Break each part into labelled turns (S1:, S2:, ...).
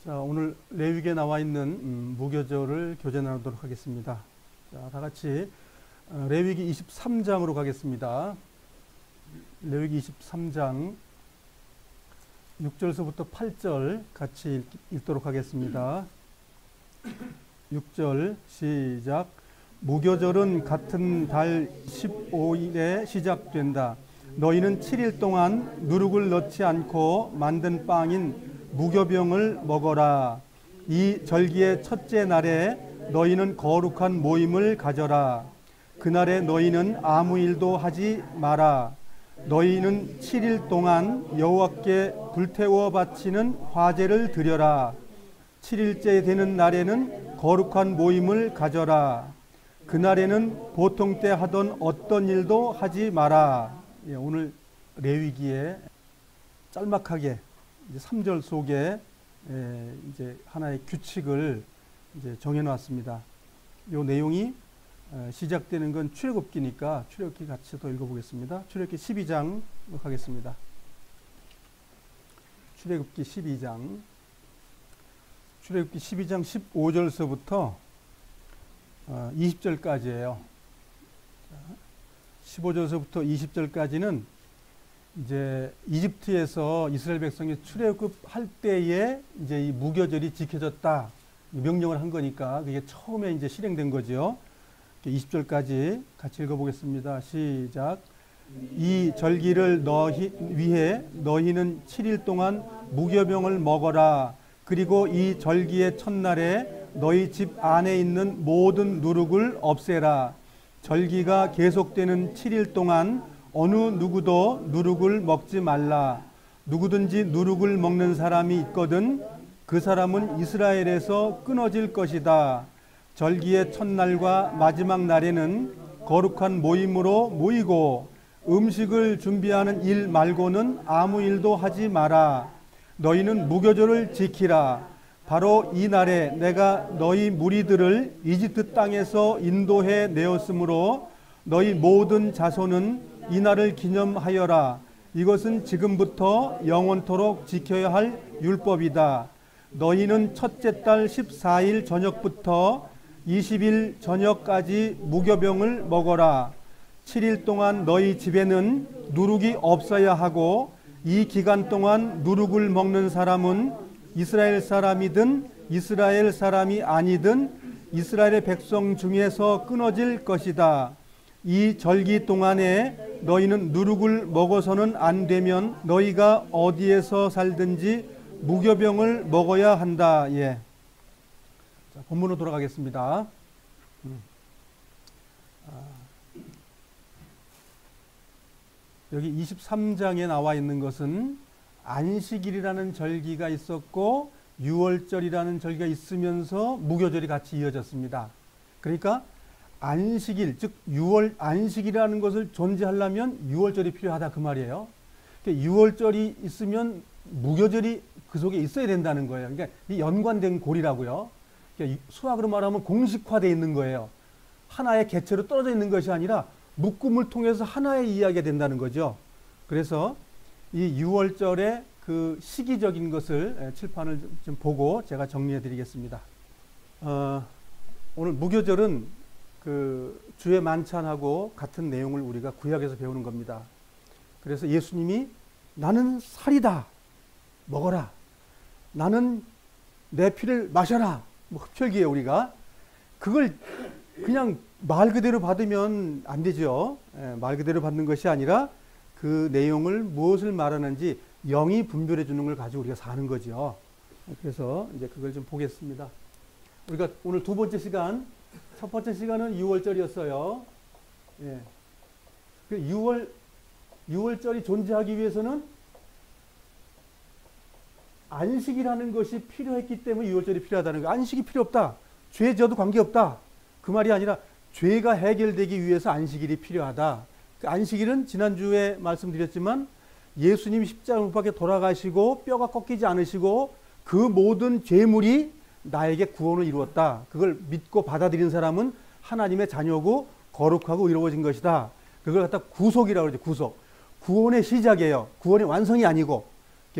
S1: 자, 오늘 레위기에 나와 있는 무교절을 교제 나누도록 하겠습니다. 자, 다 같이 레위기 23장으로 가겠습니다. 레위기 23장 6절서부터 8절 같이 읽도록 하겠습니다. 6절 시작. 무교절은 같은 달 15일에 시작된다. 너희는 7일 동안 누룩을 넣지 않고 만든 빵인 무교병을 먹어라. 이 절기의 첫째 날에 너희는 거룩한 모임을 가져라. 그날에 너희는 아무 일도 하지 마라. 너희는 7일 동안 여호와께 불태워 바치는 화제를 드려라. 7일째 되는 날에는 거룩한 모임을 가져라. 그날에는 보통 때 하던 어떤 일도 하지 마라. 예, 오늘 레위기에 짤막하게 3절 속에 이제 하나의 규칙을 이제 정해놨습니다. 이 내용이 시작되는 건 출애굽기니까 출애굽기 같이 또 읽어보겠습니다. 출애굽기 12장 하겠습니다. 출애굽기 12장 15절서부터 20절까지예요. 15절서부터 20절까지는 이제 이집트에서 이스라엘 백성이 출애굽할 때에 이제 이 무교절이 지켜졌다 명령을 한 거니까 그게 처음에 이제 실행된 거죠. 20절까지 같이 읽어보겠습니다. 시작. 이 절기를 위해 너희는 7일 동안 무교병을 먹어라. 그리고 이 절기의 첫날에 너희 집 안에 있는 모든 누룩을 없애라. 절기가 계속되는 7일 동안 어느 누구도 누룩을 먹지 말라. 누구든지 누룩을 먹는 사람이 있거든 그 사람은 이스라엘에서 끊어질 것이다. 절기의 첫날과 마지막 날에는 거룩한 모임으로 모이고 음식을 준비하는 일 말고는 아무 일도 하지 마라. 너희는 무교절을 지키라. 바로 이 날에 내가 너희 무리들을 이집트 땅에서 인도해 내었으므로 너희 모든 자손은 이 날을 기념하여라. 이것은 지금부터 영원토록 지켜야 할 율법이다. 너희는 첫째 달 14일 저녁부터 20일 저녁까지 무교병을 먹어라. 7일 동안 너희 집에는 누룩이 없어야 하고 이 기간 동안 누룩을 먹는 사람은 이스라엘 사람이든 이스라엘 사람이 아니든 이스라엘의 백성 중에서 끊어질 것이다. 이 절기 동안에 너희는 누룩을 먹어서는 안 되면 너희가 어디에서 살든지 무교병을 먹어야 한다. 예. 자, 본문으로 돌아가겠습니다. 여기 23장에 나와 있는 것은 안식일이라는 절기가 있었고 6월절이라는 절기가 있으면서 무교절이 같이 이어졌습니다. 그러니까 안식일, 즉 6월 안식이라는 것을 존재하려면 6월절이 필요하다 그 말이에요. 그러니까 6월절이 있으면 무교절이 그 속에 있어야 된다는 거예요. 그러니까 이 연관된 고리라고요. 그러니까 수학으로 말하면 공식화되어 있는 거예요. 하나의 개체로 떨어져 있는 것이 아니라 묶음을 통해서 하나의 이야기가 된다는 거죠. 그래서 이 6월절의 그 시기적인 것을 칠판을 좀 보고 제가 정리해 드리겠습니다. 오늘 무교절은 그 주의 만찬하고 같은 내용을 우리가 구약에서 배우는 겁니다. 그래서 예수님이 나는 살이다 먹어라. 나는 내 피를 마셔라. 뭐 흡혈귀에 우리가 그걸 그냥 말 그대로 받으면 안 되죠. 말 그대로 받는 것이 아니라 그 내용을 무엇을 말하는지 영이 분별해 주는 걸 가지고 우리가 사는 거죠. 그래서 이제 그걸 좀 보겠습니다. 우리가 오늘 두 번째 시간, 첫 번째 시간은 6월절이었어요. 예. 그 6월절이 존재하기 위해서는 안식이라는 것이 필요했기 때문에 6월절이 필요하다는 거예요. 안식이 필요 없다. 죄 져도 관계없다. 그 말이 아니라 죄가 해결되기 위해서 안식일이 필요하다. 그 안식일은 지난주에 말씀드렸지만 예수님이 십자가 못 박혀 돌아가시고 뼈가 꺾이지 않으시고 그 모든 죄물이 나에게 구원을 이루었다. 그걸 믿고 받아들인 사람은 하나님의 자녀고 거룩하고 의로워진 것이다. 그걸 갖다 구속이라고 그러죠. 구속. 구원의 시작이에요. 구원의 완성이 아니고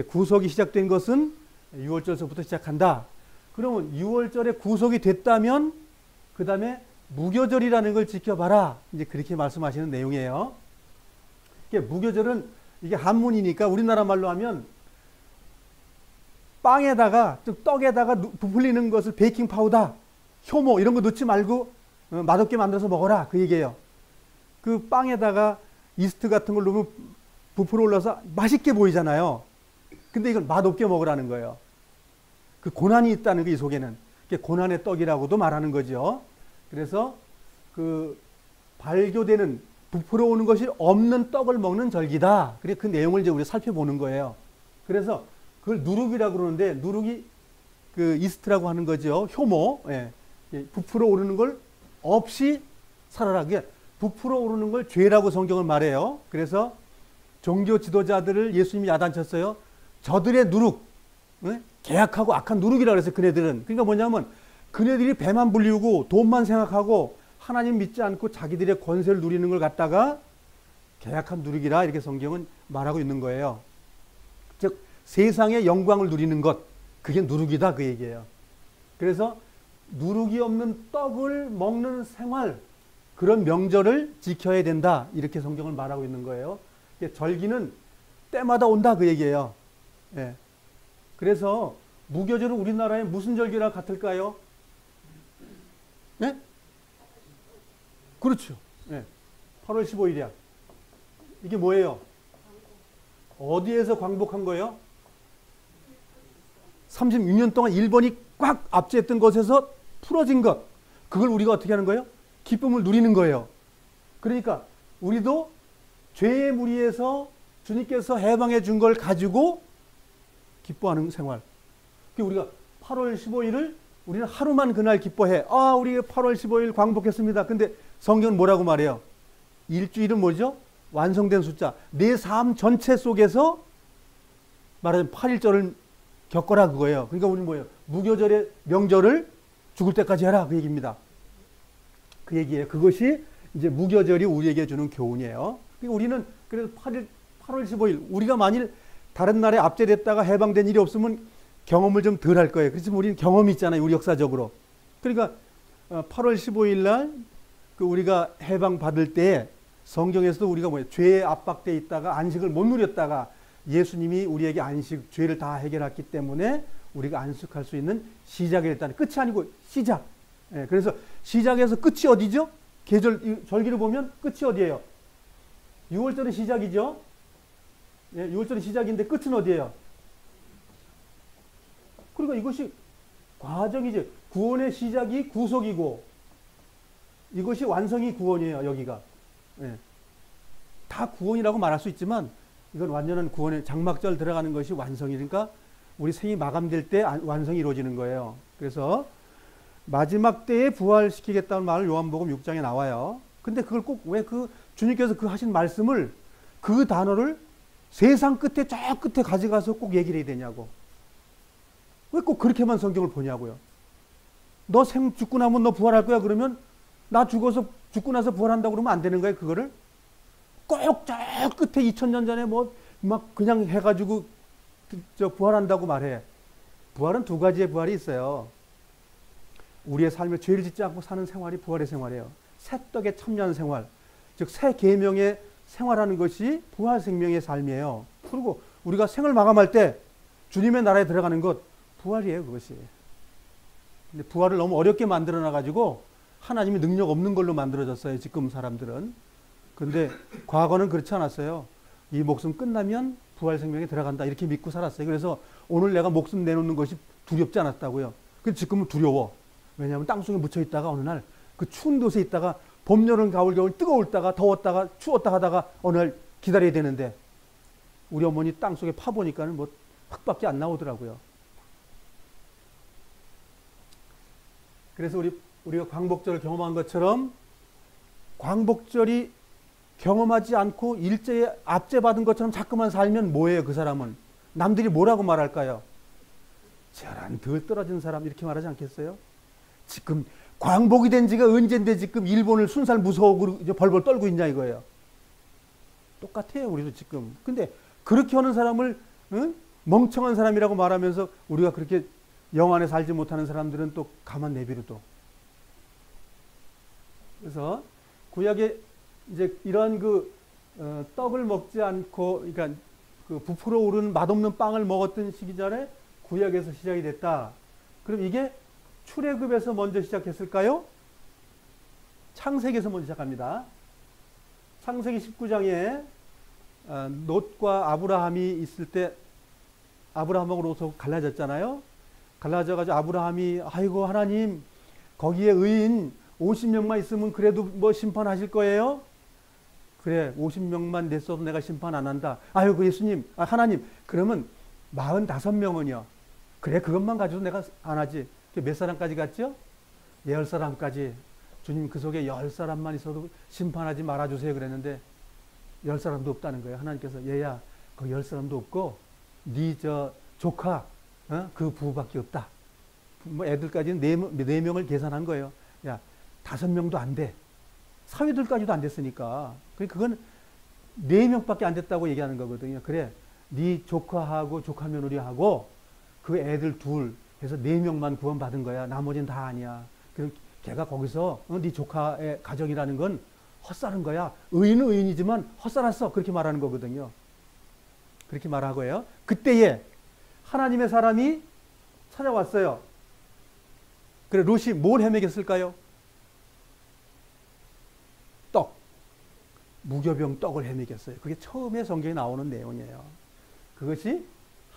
S1: 구속이 시작된 것은 6월절서부터 시작한다. 그러면 6월절에 구속이 됐다면 그 다음에 무교절이라는 걸 지켜봐라. 이제 그렇게 말씀하시는 내용이에요. 무교절은 이게 한문이니까 우리나라 말로 하면 빵에다가, 즉 떡에다가 부풀리는 것을 베이킹 파우더, 효모 이런 거 넣지 말고 맛없게 만들어서 먹어라. 그 얘기예요. 그 빵에다가 이스트 같은 걸 넣으면 부풀어 올라서 맛있게 보이잖아요. 근데 이걸 맛없게 먹으라는 거예요. 그 고난이 있다는 게 이 속에는. 그게 고난의 떡이라고도 말하는 거죠. 그래서 그 발교되는 부풀어 오는 것이 없는 떡을 먹는 절기다. 그래 그 내용을 이제 우리가 살펴보는 거예요. 그래서 그걸 누룩이라고 그러는데 누룩이 그 이스트라고 하는 거죠. 효모. 예. 부풀어 오르는 걸 없이 살아라. 그게 부풀어 오르는 걸 죄라고 성경을 말해요. 그래서 종교 지도자들을 예수님이 야단쳤어요. 저들의 누룩, 계약하고 악한 누룩이라고 그랬어요. 그네들은. 그러니까 뭐냐면 그네들이 배만 불리우고 돈만 생각하고 하나님 믿지 않고 자기들의 권세를 누리는 걸 갖다가 계약한 누룩이라 이렇게 성경은 말하고 있는 거예요. 즉 세상의 영광을 누리는 것, 그게 누룩이다 그 얘기예요. 그래서 누룩이 없는 떡을 먹는 생활, 그런 명절을 지켜야 된다 이렇게 성경을 말하고 있는 거예요. 절기는 때마다 온다 그 얘기예요. 예. 그래서 무교절은 우리나라에 무슨 절기랑 같을까요? 예? 그렇죠. 예. 8월 15일이야. 이게 뭐예요? 어디에서 광복한 거예요? 36년 동안 일본이 꽉 압제했던 것에서 풀어진 것. 그걸 우리가 어떻게 하는 거예요? 기쁨을 누리는 거예요. 그러니까 우리도 죄의 무리에서 주님께서 해방해 준 걸 가지고 기뻐하는 생활. 우리가 8월 15일을 우리는 하루만 그날 기뻐해. 아, 우리 8월 15일 광복했습니다. 근데 성경은 뭐라고 말해요? 일주일은 뭐죠? 완성된 숫자. 내 삶 전체 속에서 말하자면 8일절을 겪어라 그거예요. 그러니까 우리는 뭐예요? 무교절의 명절을 죽을 때까지 해라 그 얘기입니다. 그 얘기예요. 그것이 이제 무교절이 우리에게 주는 교훈이에요. 그러니까 우리는 그래서 8월 15일 우리가 만일 다른 나라에 압제됐다가 해방된 일이 없으면 경험을 좀 덜 할 거예요. 그렇지만 우리는 경험이 있잖아요. 우리 역사적으로. 그러니까 8월 15일 날 그 우리가 해방 받을 때 성경에서도 우리가 뭐예요? 죄에 압박돼 있다가 안식을 못 누렸다가 예수님이 우리에게 안식, 죄를 다 해결했기 때문에 우리가 안식할 수 있는 시작이 됐다는, 끝이 아니고 시작. 예, 그래서 시작에서 끝이 어디죠? 계절, 절기를 보면 끝이 어디예요? 6월절은 시작이죠. 예, 6월절은 시작인데 끝은 어디예요? 그러니까 이것이 과정이지. 구원의 시작이 구속이고 이것이 완성이 구원이에요. 여기가. 예. 다 구원이라고 말할 수 있지만 이건 완전한 구원의 장막절 들어가는 것이 완성이니까 우리 생이 마감될 때 완성이 이루어지는 거예요. 그래서 마지막 때에 부활시키겠다는 말을 요한복음 6장에 나와요. 근데 그걸 꼭 왜 그 주님께서 그 하신 말씀을 그 단어를 세상 끝에 저 끝에 가져가서 꼭 얘기를 해야 되냐고. 왜 꼭 그렇게만 성경을 보냐고요. 너 죽고 나면 너 부활할 거야 그러면 나 죽어서 죽고 나서 부활한다고 그러면 안 되는 거예요. 그거를 꼭 저 끝에 2000년 전에 뭐 막 그냥 해가지고 저 부활한다고 말해. 부활은 두 가지의 부활이 있어요. 우리의 삶에 죄를 짓지 않고 사는 생활이 부활의 생활이에요. 새 떡에 참여하는 생활, 즉 새 계명의 생활하는 것이 부활 생명의 삶이에요. 그리고 우리가 생을 마감할 때 주님의 나라에 들어가는 것 부활이에요. 그것이. 근데 부활을 너무 어렵게 만들어 놔가지고 하나님이 능력 없는 걸로 만들어졌어요. 지금 사람들은. 근데 과거는 그렇지 않았어요. 이 목숨 끝나면 부활 생명에 들어간다 이렇게 믿고 살았어요. 그래서 오늘 내가 목숨 내놓는 것이 두렵지 않았다고요. 근데 지금은 두려워. 왜냐하면 땅속에 묻혀 있다가 어느 날 그 추운 곳에 있다가 봄, 여름, 가을, 겨울 뜨거웠다가 더웠다가 추웠다 하다가 어느 날 기다려야 되는데 우리 어머니 땅속에 파보니까는 뭐 흙밖에 안 나오더라고요. 그래서 우리가 광복절을 경험한 것처럼 광복절이 경험하지 않고 일제에 압제받은 것처럼 자꾸만 살면 뭐예요? 그 사람은 남들이 뭐라고 말할까요? 저런 덜 떨어진 사람 이렇게 말하지 않겠어요? 지금 광복이 된 지가 언젠데 지금 일본을 순살 무서워하고 벌벌 떨고 있냐 이거예요. 똑같아요. 우리도 지금. 근데 그렇게 하는 사람을 멍청한 사람이라고 말하면서 우리가 그렇게 영 안에 살지 못하는 사람들은 또 가만 내비려도. 그래서 구약에 이제 이런 떡을 먹지 않고, 그러니까 그 부풀어 오르는 맛없는 빵을 먹었던 시기전에 구약에서 시작이 됐다. 그럼 이게 출애굽에서 먼저 시작했을까요? 창세기에서 먼저 시작합니다. 창세기 19장에 롯과 아브라함이 있을 때 아브라함하고 롯하고 갈라졌잖아요. 갈라져가지고 아브라함이 아이고 하나님 거기에 의인 50명만 있으면 그래도 뭐 심판하실 거예요? 그래 50명만 냈어도 내가 심판 안 한다. 아이고 예수님 하나님 그러면 45명은요. 그래 그것만 가지고 내가 안 하지. 몇 사람까지 갔죠? 10사람까지. 주님 그 속에 10사람만 있어도 심판하지 말아주세요 그랬는데 10사람도 없다는 거예요. 하나님께서 얘야 그 10사람도 없고 네 저 조카 그 부부밖에 없다. 뭐 애들까지는 4명을 계산한 거예요. 야 5명도 안 돼. 사위들까지도 안 됐으니까. 그건 4명밖에 안 됐다고 얘기하는 거거든요. 그래 네 조카하고 조카 며느리하고 그 애들 둘 해서 4명만 구원받은 거야. 나머지는 다 아니야. 그럼 걔가 거기서 네 조카의 가정이라는 건 헛살은 거야. 의인은 의인이지만 헛살았어. 그렇게 말하는 거거든요. 그렇게 말하고요. 그때에 하나님의 사람이 찾아왔어요. 그래 롯이 뭘 헤매겼을까요? 떡. 무교병 떡을 헤매겼어요. 그게 처음에 성경에 나오는 내용이에요. 그것이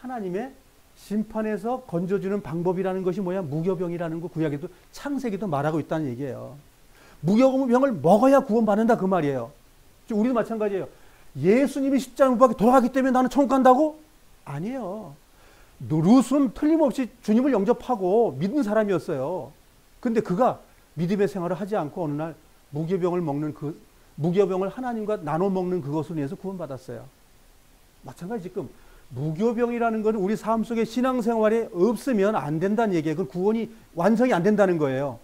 S1: 하나님의 심판에서 건져주는 방법이라는 것이 뭐야? 무교병이라는 거 구약에도 창세기도 말하고 있다는 얘기예요. 무교병을 먹어야 구원받는다 그 말이에요. 우리도 마찬가지예요. 예수님이 십자가 못 박혀 돌아가기 때문에 나는 천국 간다고? 아니에요. 롯은 틀림없이 주님을 영접하고 믿는 사람이었어요. 근데 그가 믿음의 생활을 하지 않고 어느 날 무교병을 먹는 무교병을 하나님과 나눠 먹는 그것으로 인해서 구원받았어요. 마찬가지 지금 무교병이라는 것은 우리 삶 속에 신앙생활에 없으면 안 된다는 얘기예요. 그 구원이 완성이 안 된다는 거예요.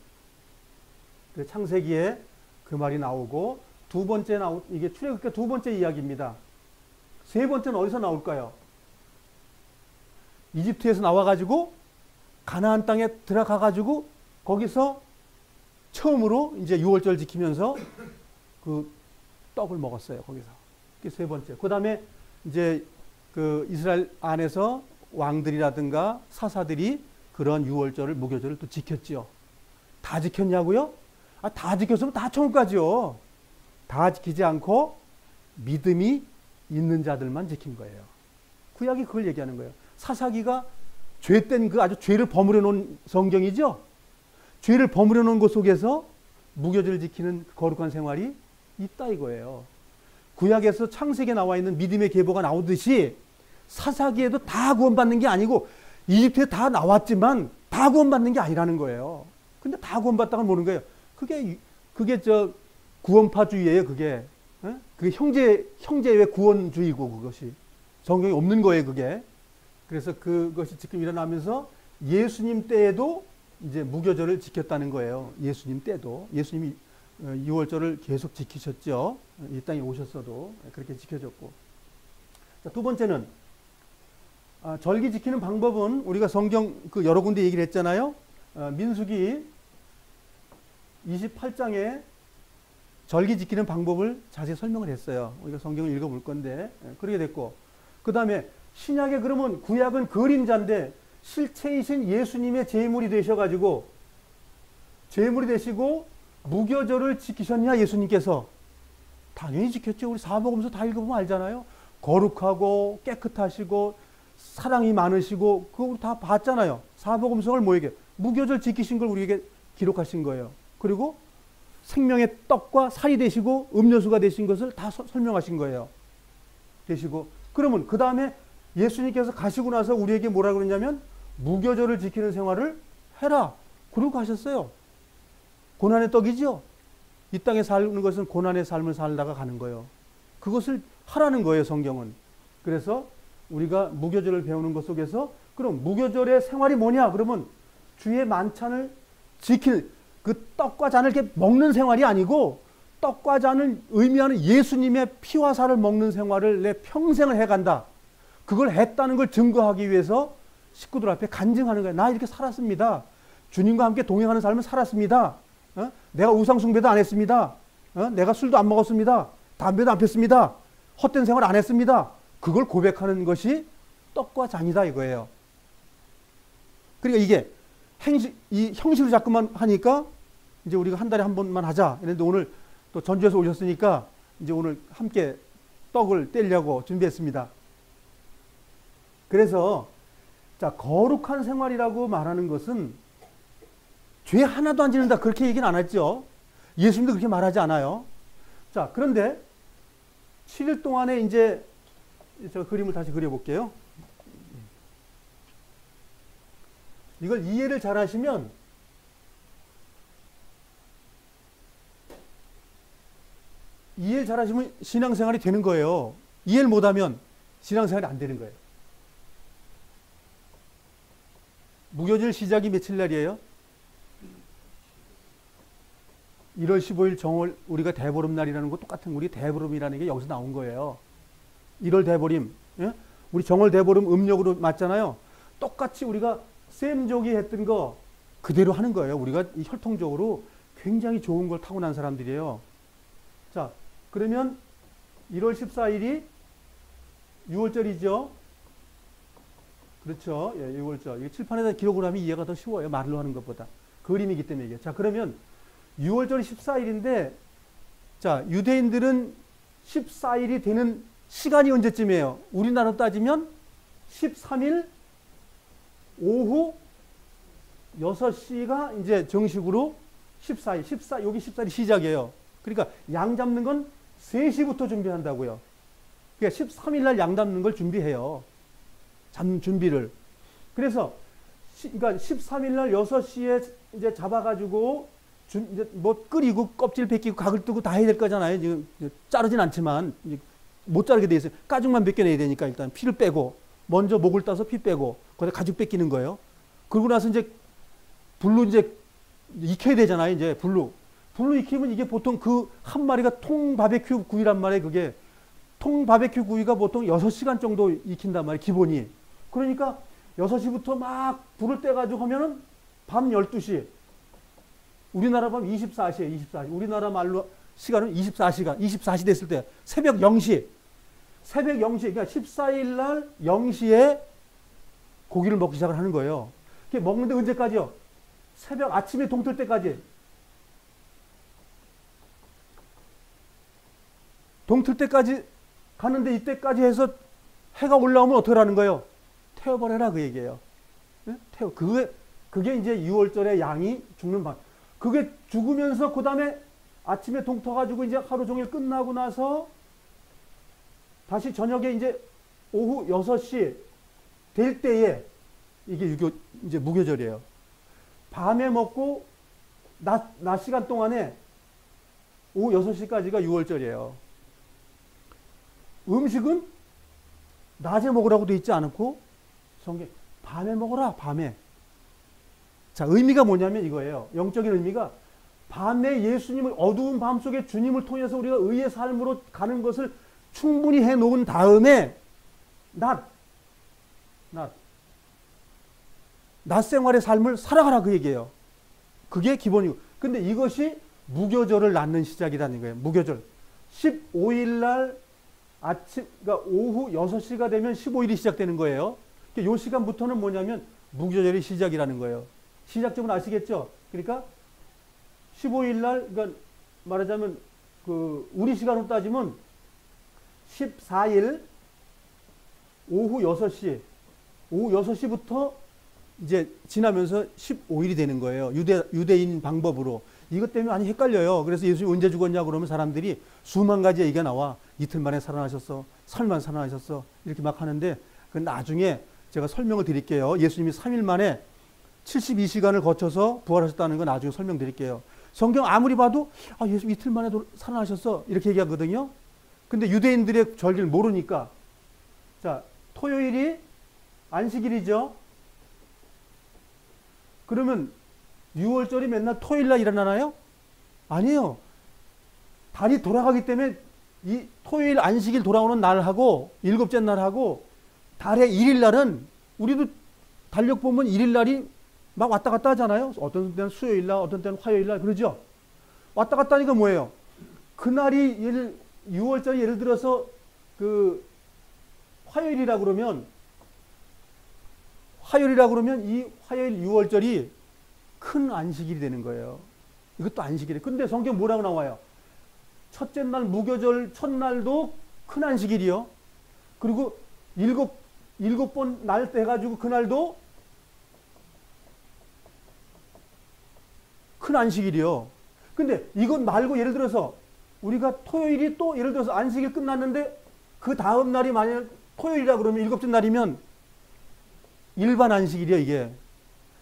S1: 그 창세기에 그 말이 나오고 두 번째 이게 출애굽기 두 번째 이야기입니다. 세 번째는 어디서 나올까요? 이집트에서 나와가지고 가나안 땅에 들어가가지고 거기서 처음으로 이제 유월절 지키면서 그 떡을 먹었어요. 거기서. 그게 세 번째. 그 다음에 이제 그 이스라엘 안에서 왕들이라든가 사사들이 그런 유월절을 무교절을 또 지켰지요. 다 지켰냐고요? 다 지켰으면 다 천국 가죠. 다 지키지 않고 믿음이 있는 자들만 지킨 거예요. 구약이 그걸 얘기하는 거예요. 사사기가 죄된 그 아주 죄를 버무려 놓은 성경이죠. 죄를 버무려 놓은 것 속에서 무교절을 지키는 거룩한 생활이 있다 이거예요. 구약에서 창세기에 나와 있는 믿음의 계보가 나오듯이 사사기에도 다 구원받는 게 아니고 이집트에 다 나왔지만 다 구원받는 게 아니라는 거예요. 근데 다 구원받다가 모르는 거예요. 그게 저 구원파주의예요. 그게 형제의 구원주의고 그것이 성경에 없는 거예요. 그게. 그래서 그것이 지금 일어나면서 예수님 때에도 이제 무교절을 지켰다는 거예요. 예수님 때도 예수님이 유월절을 계속 지키셨죠. 이 땅에 오셨어도 그렇게 지켜졌고. 자, 두 번째는 절기 지키는 방법은 우리가 성경 여러 군데 얘기를 했잖아요. 민수기 28장에 절기 지키는 방법을 자세히 설명을 했어요. 우리가 성경을 읽어볼 건데 그렇게 됐고 그 다음에 신약에 그러면 구약은 그림자인데 실체이신 예수님의 제물이 되셔가지고 제물이 되시고 무교절을 지키셨냐 예수님께서? 당연히 지켰죠. 우리 사복음서 다 읽어보면 알잖아요. 거룩하고 깨끗하시고 사랑이 많으시고 그거 우리 다 봤잖아요. 사복음서를 뭐에게? 무교절 지키신 걸 우리에게 기록하신 거예요. 그리고 생명의 떡과 살이 되시고 음료수가 되신 것을 다 설명하신 거예요. 되시고 그러면 그 다음에 예수님께서 가시고 나서 우리에게 뭐라 그러냐면 무교절을 지키는 생활을 해라. 그러고 가셨어요. 고난의 떡이죠. 이 땅에 사는 것은 고난의 삶을 살다가 가는 거예요. 그것을 하라는 거예요. 성경은. 그래서 우리가 무교절을 배우는 것 속에서 그럼 무교절의 생활이 뭐냐? 그러면 주의 만찬을 지킬 그 떡과 잔을 이렇게 먹는 생활이 아니고 떡과 잔을 의미하는 예수님의 피와 살을 먹는 생활을 내 평생을 해간다. 그걸 했다는 걸 증거하기 위해서 식구들 앞에 간증하는 거예요. 나 이렇게 살았습니다. 주님과 함께 동행하는 삶을 살았습니다. 내가 우상숭배도 안 했습니다. 내가 술도 안 먹었습니다. 담배도 안 폈습니다. 헛된 생활 안 했습니다. 그걸 고백하는 것이 떡과 잔이다 이거예요. 그러니까 이게 이 형식을 자꾸만 하니까 이제 우리가 한 달에 한 번만 하자. 그런데 오늘 또 전주에서 오셨으니까 이제 오늘 함께 떡을 떼려고 준비했습니다. 그래서 자, 거룩한 생활이라고 말하는 것은 죄 하나도 안 짓는다 그렇게 얘기는 안 했죠. 예수님도 그렇게 말하지 않아요. 자, 그런데 7일 동안에 이제 저 그림을 다시 그려볼게요. 이걸 이해를 잘 하시면 신앙생활이 되는 거예요. 이해를 못하면 신앙생활이 안 되는 거예요. 무교절 시작이 며칠 날이에요? 1월 15일 정월 우리가 대보름날이라는 거 똑같은 우리 대보름이라는 게 여기서 나온 거예요. 1월 대보름, 예? 우리 정월 대보름 음력으로 맞잖아요. 똑같이 우리가 셈족이 했던 거 그대로 하는 거예요. 우리가 이 혈통적으로 굉장히 좋은 걸 타고난 사람들이에요. 자, 그러면 1월 14일이 6월절이죠. 그렇죠. 예, 6월절. 이게 칠판에다 기록을 하면 이해가 더 쉬워요. 말로 하는 것보다. 그림이기 때문에 이게. 자, 그러면 6월절이 14일인데, 자, 유대인들은 14일이 되는 시간이 언제쯤이에요? 우리나라로 따지면 13일 오후 6시가 이제 정식으로 14일, 여기 14일이 시작이에요. 그러니까 양 잡는 건 3시부터 준비한다고요. 그러니까 13일 날 양 잡는 걸 준비해요. 잡는 준비를. 그래서 그러니까 13일 날 6시에 이제 잡아가지고 이제 뭐 끓이고 껍질 벗기고 각을 뜨고 다 해야 될 거잖아요. 지금 자르진 않지만 못 자르게 돼 있어요. 가죽만 벗겨내야 되니까 일단 피를 빼고 먼저 목을 따서 피 빼고 거기다 가죽 벗기는 거예요. 그러고 나서 이제 불로 이제 익혀야 되잖아요. 이제 불로 익히면 이게 보통 그 한 마리가 통 바베큐 구이란 말이에요. 그게 통 바베큐 구이가 보통 6시간 정도 익힌단 말이에요. 기본이. 그러니까 6시부터 막 불을 떼가지고 하면은 밤 12시. 우리나라 밤 24시에 24시. 우리나라 말로 시간은 24시간. 24시 됐을 때 새벽 0시. 새벽 0시. 그러니까 14일 날 0시에 고기를 먹기 시작을 하는 거예요. 그게 먹는데 언제까지요? 새벽 아침에 동틀 때까지. 동틀 때까지 가는데 이때까지 해서 해가 올라오면 어떻게 하는 거예요? 태워버려라 그 얘기예요. 네? 그게 이제 6월절에 양이 죽는 방. 그게 죽으면서 그 다음에 아침에 동터가지고 이제 하루 종일 끝나고 나서 다시 저녁에 이제 오후 6시 될 때에 이게 이제 무교절이에요. 밤에 먹고 낮 시간 동안에 오후 6시까지가 6월절이에요. 음식은 낮에 먹으라고 돼 있지 않고 성경 밤에 먹어라 밤에. 자, 의미가 뭐냐면 이거예요. 영적인 의미가 밤에 예수님을 어두운 밤 속에 주님을 통해서 우리가 의의 삶으로 가는 것을 충분히 해 놓은 다음에 낮 생활의 삶을 살아가라 그 얘기예요. 그게 기본이고. 근데 이것이 무교절을 낳는 시작이라는 거예요. 무교절. 15일 날 아침, 그러니까 오후 6시가 되면 15일이 시작되는 거예요. 이 시간부터는 뭐냐면 무교절이 시작이라는 거예요. 시작점은 아시겠죠? 그러니까 15일 날, 그러니까 말하자면 그 우리 시간으로 따지면 14일 오후 6시, 오후 6시부터 이제 지나면서 15일이 되는 거예요. 유대인 방법으로. 이것 때문에 많이 헷갈려요. 그래서 예수님 언제 죽었냐 그러면 사람들이 수만 가지 얘기가 나와. 이틀 만에 살아나셨어. 설만 살아나셨어. 이렇게 막 하는데 그 나중에 제가 설명을 드릴게요. 예수님이 3일 만에 72시간을 거쳐서 부활하셨다는 건 나중에 설명드릴게요. 성경 아무리 봐도 예수 이틀 만에 살아나셨어. 이렇게 얘기하거든요. 근데 유대인들의 절기를 모르니까. 자, 토요일이 안식일이죠. 그러면 6월절이 맨날 토요일 날 일어나나요? 아니에요. 달이 돌아가기 때문에 이 토요일 안식일 돌아오는 날하고 일곱째 날하고 달의 1일 날은 우리도 달력 보면 1일 날이 막 왔다 갔다 하잖아요. 어떤 때는 수요일 날, 어떤 때는 화요일 날 그러죠. 왔다 갔다 하니까 뭐예요? 그날이 6월절이 예를 들어서 그 화요일이라 그러면 이 화요일 6월절이 큰 안식일이 되는 거예요. 이것도 안식일이에요. 근데 성경 뭐라고 나와요? 첫째 날 무교절 첫날도 큰 안식일이요. 그리고 일곱 번 날 때 해가지고 그날도 큰 안식일이요. 근데 이것 말고 예를 들어서 우리가 토요일이 또 예를 들어서 안식일 끝났는데 그 다음 날이 만약 토요일이라 그러면 일곱째 날이면 일반 안식일이에요, 이게.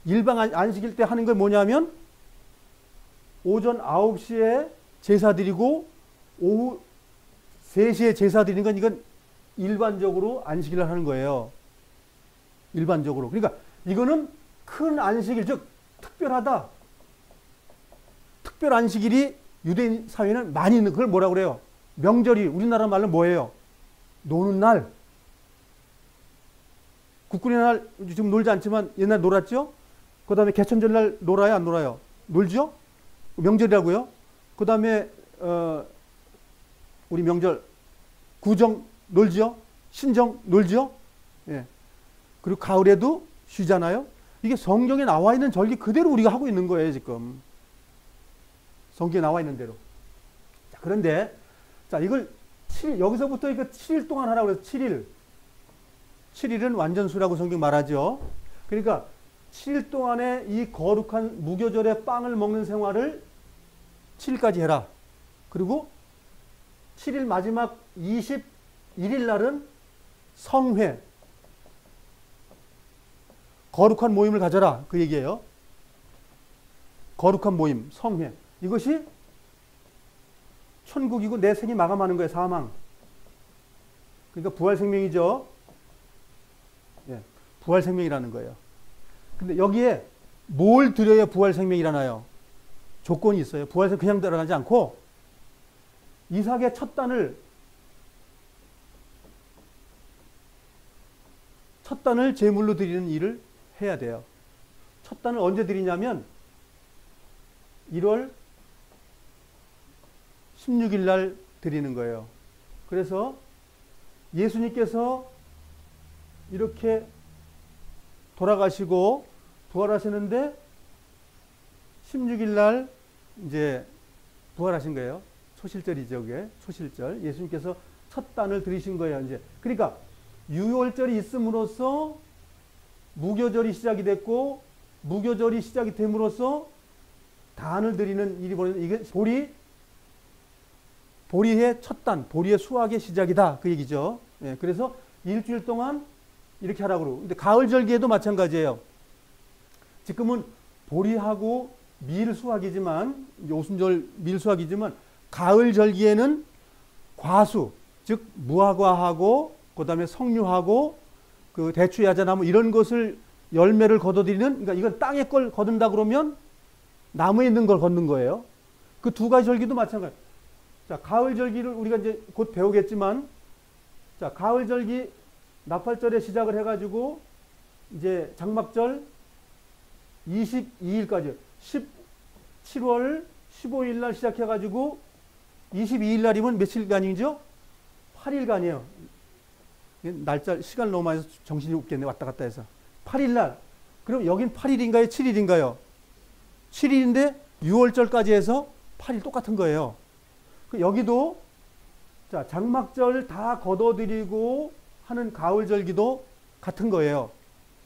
S1: 일반 안식일 때 하는 게 뭐냐면 오전 9시에 제사 드리고 오후 3시에 제사 드리는 건 이건 일반적으로 안식일을 하는 거예요. 일반적으로. 그러니까 이거는 큰 안식일, 즉 특별하다. 특별 안식일이 유대인 사회는 많이 있는 그걸 뭐라고 그래요? 명절이 우리나라 말로 뭐예요? 노는 날. 국군의 날 지금 놀지 않지만 옛날 놀았죠? 그 다음에 개천절 날 놀아요? 안 놀아요? 놀죠? 명절이라고요? 그 다음에 우리 명절 구정 놀죠? 신정 놀죠? 예. 그리고 가을에도 쉬잖아요? 이게 성경에 나와 있는 절기 그대로 우리가 하고 있는 거예요, 지금. 성경에 나와 있는 대로. 자, 그런데, 자, 이걸 여기서부터 이거 7일 동안 하라고 해서 7일. 7일은 완전수라고 성경 말하죠. 그러니까 7일 동안에 이 거룩한 무교절에 빵을 먹는 생활을 7일까지 해라. 그리고 7일 마지막 21일 날은 성회. 거룩한 모임을 가져라. 그 얘기예요. 거룩한 모임, 성회. 이것이 천국이고 내 생이 마감하는 거예요. 사망. 그러니까 부활생명이죠. 예, 부활생명이라는 거예요. 근데 여기에 뭘 드려야 부활생명이라나요? 조건이 있어요. 부활생명 그냥 들어가지 않고 이삭의 첫 단을 제물로 드리는 일을 해야 돼요. 첫 단을 언제 드리냐면 1월 16일 날 드리는 거예요. 그래서 예수님께서 이렇게 돌아가시고 부활하시는데 16일 날 이제 부활하신 거예요. 초실절이죠, 그게. 초실절. 예수님께서 첫 단을 드리신 거예요, 이제. 그러니까 유월절이 있음으로써 무교절이 시작이 됐고 무교절이 시작이 됨으로써 단을 드리는 일이 벌어지는 이게 보리의 첫 단, 보리의 수확의 시작이다. 그 얘기죠. 예, 그래서 일주일 동안 이렇게 하라고 그러고. 근데 가을절기에도 마찬가지예요. 지금은 보리하고 밀 수확이지만, 오순절 밀 수확이지만, 가을절기에는 과수, 즉, 무화과하고, 그 다음에 석류하고, 그 대추, 야자나무, 이런 것을 열매를 거둬들이는, 그러니까 이건 땅에 걸 거둔다 그러면 나무에 있는 걸 걷는 거예요. 그 두 가지 절기도 마찬가지. 자, 가을절기를 우리가 이제 곧 배우겠지만, 자, 가을절기 나팔절에 시작을 해가지고, 이제 장막절 22일까지, 17월 15일 날 시작해가지고, 22일 날이면 며칠간이죠? 8일간이에요. 날짜, 시간 너무 많이 해서 정신이 없겠네, 왔다 갔다 해서. 8일 날. 그럼 여긴 8일인가요? 7일인가요? 7일인데 6월절까지 해서 8일 똑같은 거예요. 여기도 자, 장막절 다 걷어들이고 하는 가을절기도 같은 거예요.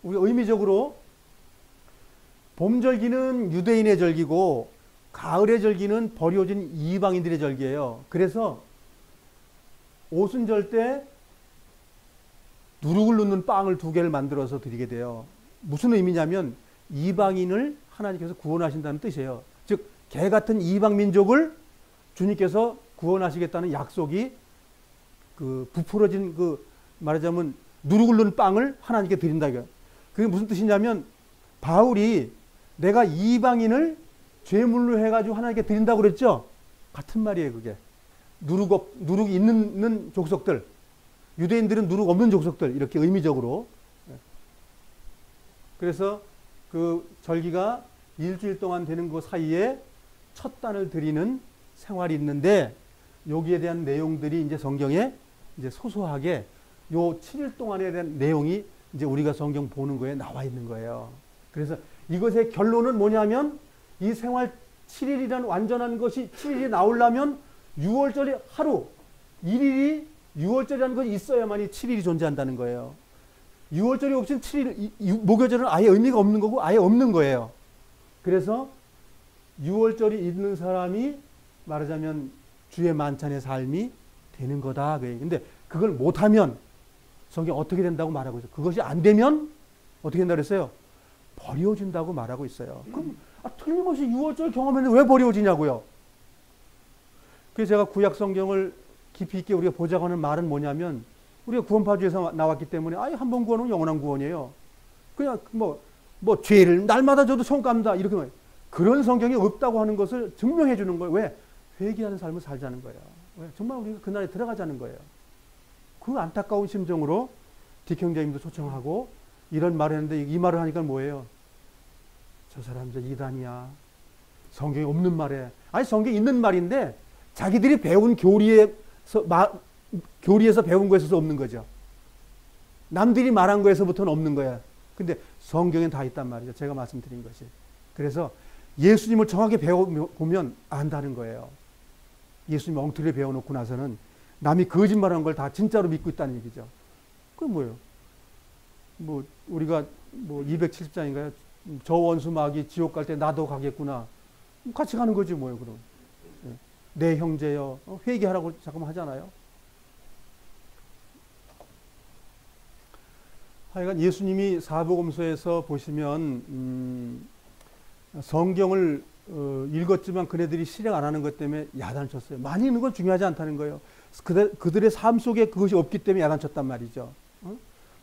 S1: 우리 의미적으로 봄절기는 유대인의 절기고 가을의 절기는 버려진 이방인들의 절기예요. 그래서 오순절 때 누룩을 넣는 빵을 2개를 만들어서 드리게 돼요. 무슨 의미냐면 이방인을 하나님께서 구원하신다는 뜻이에요. 즉, 개 같은 이방 민족을 주님께서 구원하시겠다는 약속이 그 부풀어진 그 말하자면 누룩을 넣은 빵을 하나님께 드린다. 그게 무슨 뜻이냐면 바울이 내가 이방인을 죄물로 해가지고 하나님께 드린다고 그랬죠? 같은 말이에요, 그게. 누룩이 있는 족속들. 유대인들은 누룩 없는 족속들 이렇게 의미적으로. 그래서 그 절기가 일주일 동안 되는 그 사이에 첫 단을 드리는 생활이 있는데 여기에 대한 내용들이 이제 성경에 이제 소소하게 요 7일 동안에 대한 내용이 이제 우리가 성경 보는 거에 나와 있는 거예요. 그래서 이것의 결론은 뭐냐면 이 생활 7일이라는 완전한 것이 7일이 나오려면 6월절이 하루 1일이 6월절이라는 것이 있어야만이 7일이 존재한다는 거예요. 6월절이 없으면 7일 목요절은 아예 의미가 없는 거고 아예 없는 거예요. 그래서 6월절이 있는 사람이 말하자면 주의 만찬의 삶이 되는 거다. 근데 그걸 못하면 성경 어떻게 된다고 말하고 있어요. 그것이 안 되면 어떻게 된다고 그랬어요? 버려진다고 말하고 있어요. 그럼 틀림없이 6월절 경험했는데 왜 버려지냐고요. 그래서 제가 구약 성경을 깊이 있게 우리가 보자고 하는 말은 뭐냐면 우리가 구원파주에서 나왔기 때문에 아예 한 번 구원은 영원한 구원이에요. 그냥 뭐 죄를 날마다 져도 성감다 이렇게 말해요. 그런 성경이 없다고 하는 것을 증명해 주는 거예요. 왜? 회개하는 삶을 살자는 거예요. 왜? 정말 우리가 그날에 들어가자는 거예요. 그 안타까운 심정으로 딕형제님도 초청하고 이런 말을 했는데 이 말을 하니까 뭐예요? 저 사람 저 이단이야. 성경에 없는 말에. 아니 성경에 있는 말인데 자기들이 배운 교리에서 배운 거에서 없는 거죠. 남들이 말한 거에서부터는 없는 거야. 근데 성경엔 다 있단 말이죠. 제가 말씀드린 것이. 그래서 예수님을 정확히 배워보면 안다는 거예요. 예수님 엉터리를 배워놓고 나서는 남이 거짓말한 걸 다 진짜로 믿고 있다는 얘기죠. 그건 뭐예요? 우리가 270장인가요? 저 원수 마귀 지옥 갈 때 나도 가겠구나. 같이 가는 거지 뭐예요, 그럼. 내 형제여. 회개하라고 잠깐만 하잖아요. 하여간 예수님이 사복음서에서 보시면 성경을 읽었지만 그네들이 실행 안 하는 것 때문에 야단쳤어요. 많이 읽는 건 중요하지 않다는 거예요. 그들의 삶 속에 그것이 없기 때문에 야단쳤단 말이죠.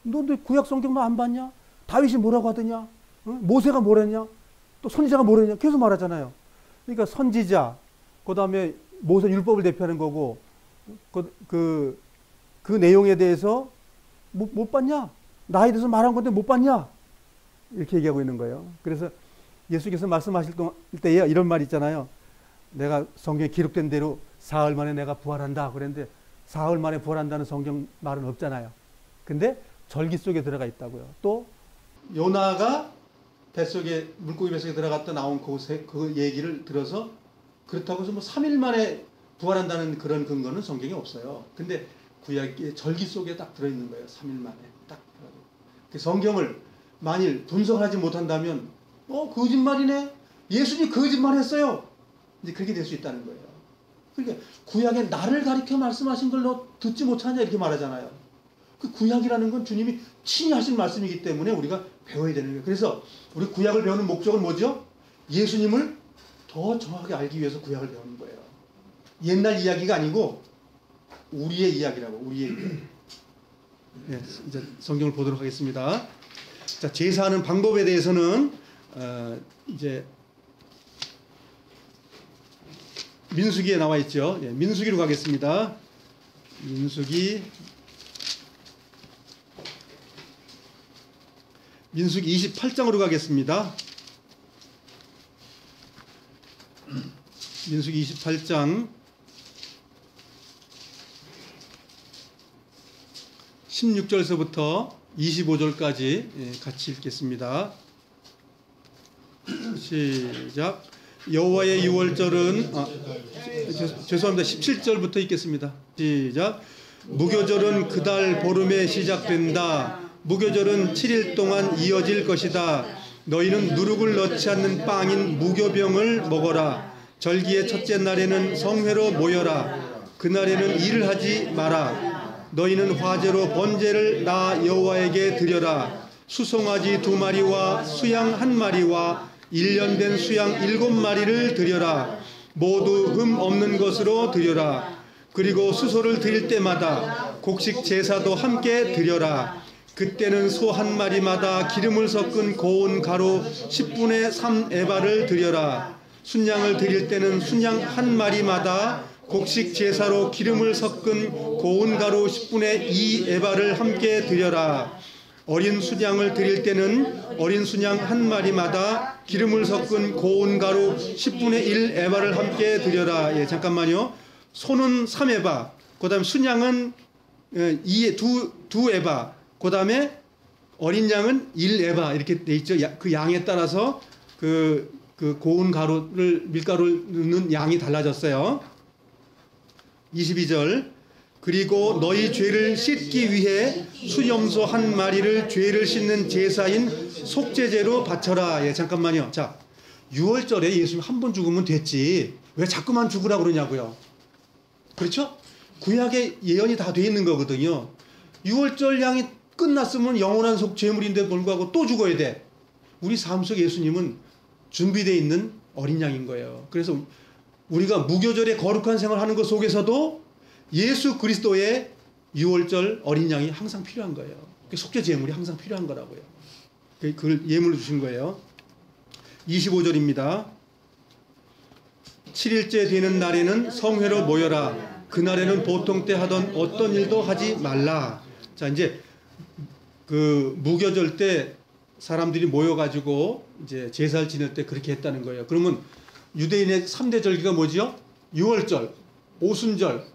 S1: 너 구약 성경도 안 봤냐? 다윗이 뭐라고 하더냐? 모세가 뭐랬냐? 또 선지자가 뭐랬냐? 계속 말하잖아요. 그러니까 선지자, 그 다음에 모세 율법을 대표하는 거고, 그 내용에 대해서 못 봤냐? 나에 대해서 말한 건데 못 봤냐? 이렇게 얘기하고 있는 거예요. 그래서 예수께서 말씀하실 때에 이런 말 있잖아요. 내가 성경에 기록된 대로 사흘 만에 내가 부활한다. 그랬는데 사흘 만에 부활한다는 성경 말은 없잖아요. 근데 절기 속에 들어가 있다고요. 또 요나가 물고기 뱃속에 들어갔다 나온 그 얘기를 들어서 그렇다고 해서 3일 만에 부활한다는 그런 근거는 성경에 없어요. 근데 구약의 절기 속에 딱 들어있는 거예요. 3일 만에 딱. 성경을 만일 분석하지 못한다면 거짓말이네. 예수님이 거짓말했어요. 이제 그렇게 될 수 있다는 거예요. 그러니까 구약에 나를 가리켜 말씀하신 걸 너 듣지 못하냐 이렇게 말하잖아요. 그 구약이라는 건 주님이 친히 하신 말씀이기 때문에 우리가 배워야 되는 거예요. 그래서 우리 구약을 배우는 목적은 뭐죠? 예수님을 더 정확하게 알기 위해서 구약을 배우는 거예요. 옛날 이야기가 아니고 우리의 이야기라고. 우리의 이야기. 네, 이제 성경을 보도록 하겠습니다. 자, 제사하는 방법에 대해서는 이제 민수기에 나와 있죠. 예, 민수기로 가겠습니다. 민수기 28장으로 가겠습니다. 민수기 28장 16절서부터 25절까지 같이 읽겠습니다. 시작. 여호와의 유월절은 죄송합니다. 17절부터 읽겠습니다. 시작. 무교절은 그달 보름에 시작된다. 무교절은 7일 동안 이어질 것이다. 너희는 누룩을 넣지 않는 빵인 무교병을 먹어라. 절기의 첫째 날에는 성회로 모여라. 그날에는 일을 하지 마라. 너희는 화제로 번제를 나 여호와에게 드려라. 수송아지 2마리와 수양 1마리와 1년 된 수양 7마리를 드려라. 모두 흠 없는 것으로 드려라. 그리고 수소를 드릴 때마다 곡식 제사도 함께 드려라. 그때는 소 1마리마다 기름을 섞은 고운 가루 10분의 3 에바를 드려라. 순양을 드릴 때는 순양 1마리마다
S2: 곡식 제사로 기름을 섞은 고운 가루 10분의 2 에바를 함께 드려라. 어린 순양을 드릴 때는 어린 순양 한 마리마다 기름을 섞은 고운 가루 10분의 1 에바를 함께 드려라. 예, 잠깐만요. 소는 3에바, 그 다음에 순양은 2 에바, 그 다음에 어린 양은 1에바 이렇게 돼 있죠. 그 양에 따라서 그 고운 가루를, 밀가루를 넣는 양이 달라졌어요. 22절. 그리고 너희 죄를 씻기 위해 수염소 한 마리를 죄를 씻는 제사인 속죄제로 바쳐라. 예, 잠깐만요. 자, 6월절에 예수님 한 번 죽으면 됐지. 왜 자꾸만 죽으라고 그러냐고요. 그렇죠? 구약에 예언이 다 돼 있는 거거든요. 6월절 양이 끝났으면 영원한 속죄물인데 불구하고 또 죽어야 돼. 우리 삶 속 예수님은 준비되어 있는 어린 양인 거예요. 그래서 우리가 무교절의 거룩한 생활하는 것 속에서도 예수 그리스도의 6월절 어린 양이 항상 필요한 거예요. 속죄 제물이 항상 필요한 거라고요. 그걸 예물로 주신 거예요. 25절입니다. 7일째 되는 날에는 성회로 모여라. 그날에는 보통 때 하던 어떤 일도 하지 말라. 자, 이제 그 무교절 때 사람들이 모여가지고 이제 제사를 지낼 때 그렇게 했다는 거예요. 그러면 유대인의 3대 절기가 뭐지요? 6월절, 오순절,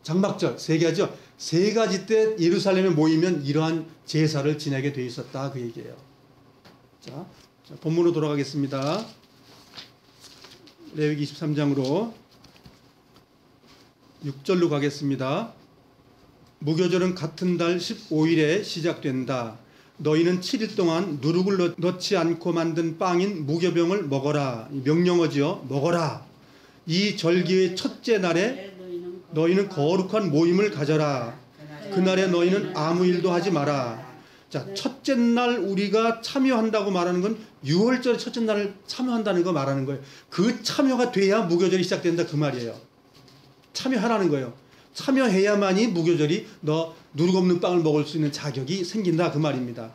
S2: 장막절 3가지죠. 3가지 때 예루살렘에 모이면 이러한 제사를 지내게 돼 있었다, 그 얘기예요. 자, 본문으로 돌아가겠습니다. 레위기 23장으로 6절로 가겠습니다. 무교절은 같은 달 15일에 시작된다. 너희는 7일 동안 누룩을 넣지 않고 만든 빵인 무교병을 먹어라. 명령어지요. 먹어라. 이 절기의 첫째 날에 너희는 거룩한 모임을 가져라. 그날에 너희는 아무 일도 하지 마라. 자, 첫째 날 우리가 참여한다고 말하는 건 6월절 첫째 날을 참여한다는 거 말하는 거예요. 그 참여가 돼야 무교절이 시작된다, 그 말이에요. 참여하라는 거예요. 참여해야만이 무교절이 너 누룩 없는 빵을 먹을 수 있는 자격이 생긴다, 그 말입니다.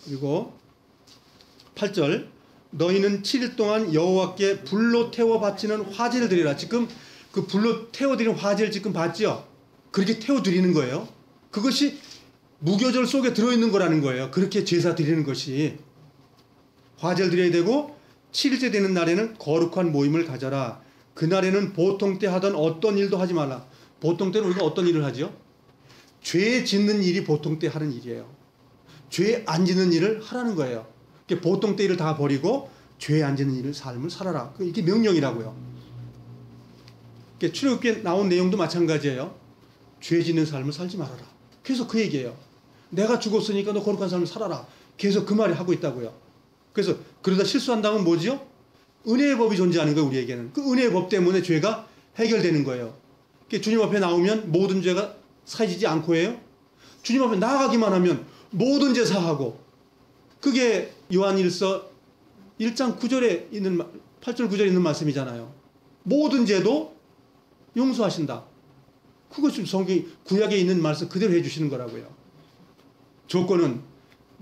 S2: 그리고 8절. 너희는 7일 동안 여호와께 불로 태워 바치는 화제를 드리라. 지금 그 불로 태워드리는 화제를 지금 봤죠? 그렇게 태워드리는 거예요. 그것이 무교절 속에 들어있는 거라는 거예요. 그렇게 제사 드리는 것이. 화제를 드려야 되고 7일째 되는 날에는 거룩한 모임을 가져라. 그날에는 보통 때 하던 어떤 일도 하지 말라. 보통 때는 우리가 어떤 일을 하죠? 죄 짓는 일이 보통 때 하는 일이에요. 죄 안 짓는 일을 하라는 거예요. 보통 때 일을 다 버리고 죄 안 짓는 일을 삶을 살아라. 이게 명령이라고요. 출애굽기에 나온 내용도 마찬가지예요. 죄 짓는 삶을 살지 말아라. 계속 그 얘기예요. 내가 죽었으니까 너 거룩한 삶을 살아라. 계속 그 말을 하고 있다고요. 그래서 그러다 실수한다면 뭐지요? 은혜의 법이 존재하는 거예요, 우리에게는. 그 은혜의 법 때문에 죄가 해결되는 거예요. 주님 앞에 나오면 모든 죄가 사해지지 않고 해요. 주님 앞에 나아가기만 하면 모든 죄 사하고. 그게 요한일서 1장 9절에 있는 8절 9절에 있는 말씀이잖아요. 모든 죄도 용서하신다. 그것이 성경 구약에 있는 말씀 그대로 해주시는 거라고요. 조건은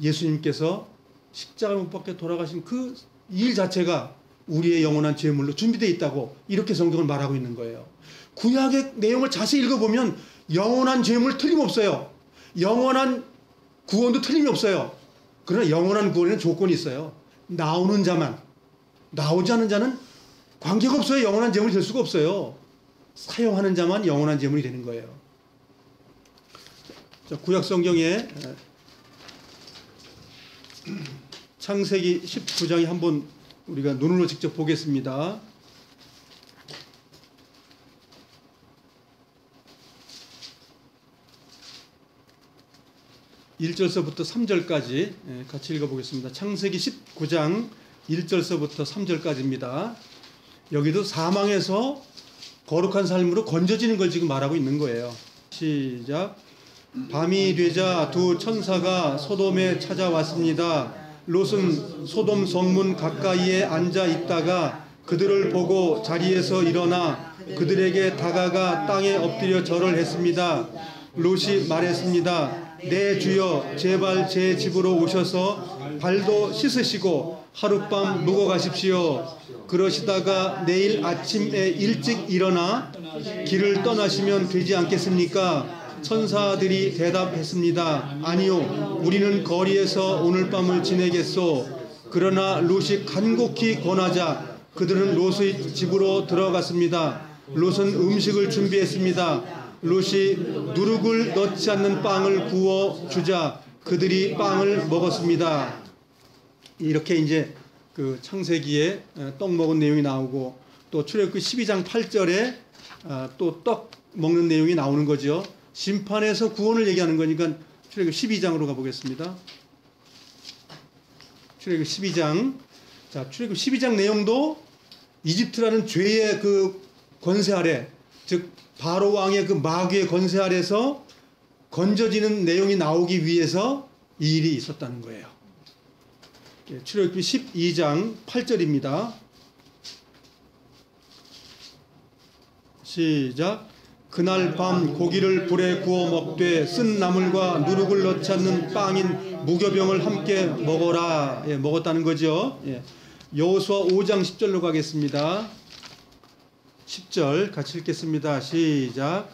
S2: 예수님께서 십자가 못 박혀 돌아가신 그 일 자체가 우리의 영원한 제물로 준비되어 있다고 이렇게 성경을 말하고 있는 거예요. 구약의 내용을 자세히 읽어보면 영원한 제물 틀림없어요. 영원한 구원도 틀림이 없어요. 그러나 영원한 구원에는 조건이 있어요. 나오는 자만. 나오지 않는 자는 관계가 없어요. 영원한 제물이 될 수가 없어요. 사용하는 자만 영원한 제물이 되는 거예요. 자, 구약 성경에 창세기 19장에 한번 우리가 눈으로 직접 보겠습니다. 1절서부터 3절까지 같이 읽어보겠습니다. 창세기 19장 1절서부터 3절까지입니다. 여기도 사망에서 거룩한 삶으로 건져지는 걸 지금 말하고 있는 거예요. 시작. 밤이 되자 두 천사가 소돔에 찾아왔습니다. 롯은 소돔 성문 가까이에 앉아 있다가 그들을 보고 자리에서 일어나 그들에게 다가가 땅에 엎드려 절을 했습니다. 롯이 말했습니다. 네 주여, 제발 제 집으로 오셔서 발도 씻으시고 하룻밤 묵어 가십시오. 그러시다가 내일 아침에 일찍 일어나 길을 떠나시면 되지 않겠습니까? 천사들이 대답했습니다. 아니요, 우리는 거리에서 오늘 밤을 지내겠소. 그러나 롯이 간곡히 권하자 그들은 롯의 집으로 들어갔습니다. 롯은 음식을 준비했습니다. 롯이 누룩을 넣지 않는 빵을 구워 주자 그들이 빵을 먹었습니다. 이렇게 이제 그 창세기에 떡 먹은 내용이 나오고, 또 출애굽기 12장 8절에 또 떡 먹는 내용이 나오는 거죠. 심판에서 구원을 얘기하는 거니까 출애굽기 12장으로 가보겠습니다. 출애굽기 12장. 자, 출애굽기 12장 내용도 이집트라는 죄의 그 권세 아래, 즉 바로 왕의 그 마귀의 권세 아래서 건져지는 내용이 나오기 위해서 이 일이 있었다는 거예요. 출애굽기 12장 8절입니다. 시작. 그날 밤 고기를 불에 구워 먹되 쓴 나물과 누룩을 넣지 않는 빵인 무교병을 함께 먹어라. 예, 먹었다는 거죠. 예. 여호수아 5장 10절로 가겠습니다. 10절 같이 읽겠습니다. 시작.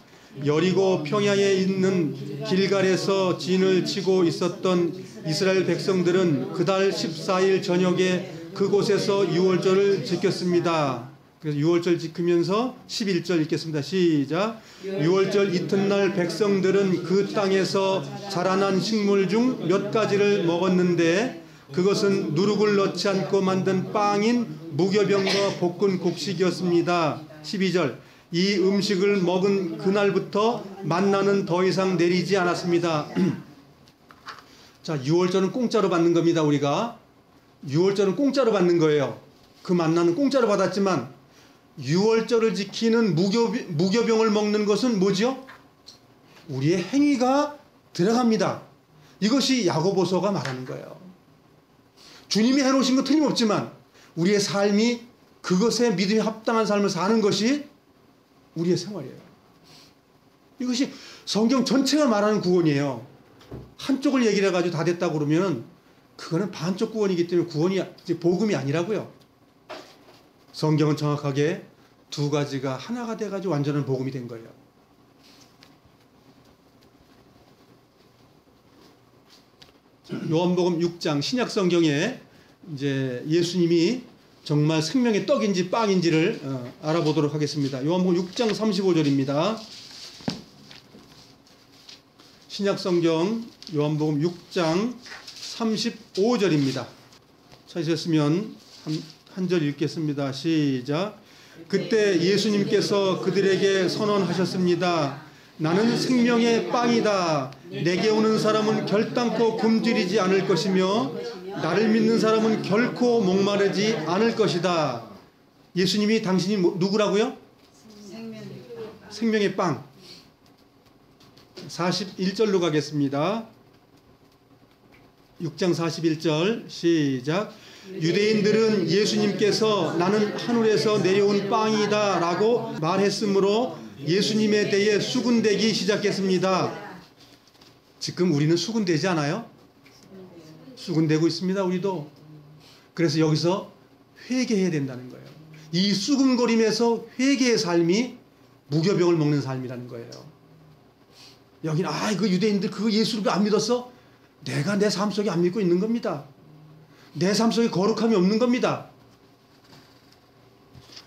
S2: 여리고 평야에 있는 길갈에서 진을 치고 있었던 이스라엘 백성들은 그달 14일 저녁에 그곳에서 유월절을 지켰습니다. 그래서 유월절 지키면서 11절 읽겠습니다. 시작. 유월절 이튿날 백성들은 그 땅에서 자라난 식물 중 몇 가지를 먹었는데 그것은 누룩을 넣지 않고 만든 빵인 무교병과 볶은 곡식이었습니다. 12절. 이 음식을 먹은 그날부터 만나는 더 이상 내리지 않았습니다. 자, 유월절은 공짜로 받는 겁니다. 우리가 유월절은 공짜로 받는 거예요. 그 만나는 공짜로 받았지만 유월절을 지키는 무교병을 먹는 것은 뭐죠? 우리의 행위가 들어갑니다. 이것이 야고보서가 말하는 거예요. 주님이 해놓으신 건 틀림없지만 우리의 삶이 그것에 믿음이 합당한 삶을 사는 것이 우리의 생활이에요. 이것이 성경 전체가 말하는 구원이에요. 한쪽을 얘기를 해가지고 다 됐다고 그러면 그거는 반쪽 구원이기 때문에 구원이 복음이 아니라고요. 성경은 정확하게 두 가지가 하나가 돼가지고 완전한 복음이 된 거예요. 요한복음 6장 신약 성경에 이제 예수님이 정말 생명의 떡인지 빵인지를 알아보도록 하겠습니다. 요한복음 6장 35절입니다. 신약 성경 요한복음 6장 35절입니다. 찾으셨으면 한 절 읽겠습니다. 시작. 그때 예수님께서 그들에게 선언하셨습니다. 나는 생명의 빵이다. 내게 오는 사람은 결단코 굶주리지 않을 것이며 나를 믿는 사람은 결코 목마르지 않을 것이다. 예수님이 당신이 누구라고요? 생명의 빵. 41절로 가겠습니다. 6장 41절 시작. 유대인들은 예수님께서 나는 하늘에서 내려온 빵이다 라고 말했으므로 예수님에 대해 수군대기 시작했습니다. 지금 우리는 수군대지 않아요? 수군대고 있습니다. 우리도. 그래서 여기서 회개해야 된다는 거예요. 이 수군거림에서 회개의 삶이 무교병을 먹는 삶이라는 거예요. 여기는 그 유대인들 그 예수를 안 믿었어? 내가 내 삶 속에 안 믿고 있는 겁니다. 내 삶 속에 거룩함이 없는 겁니다.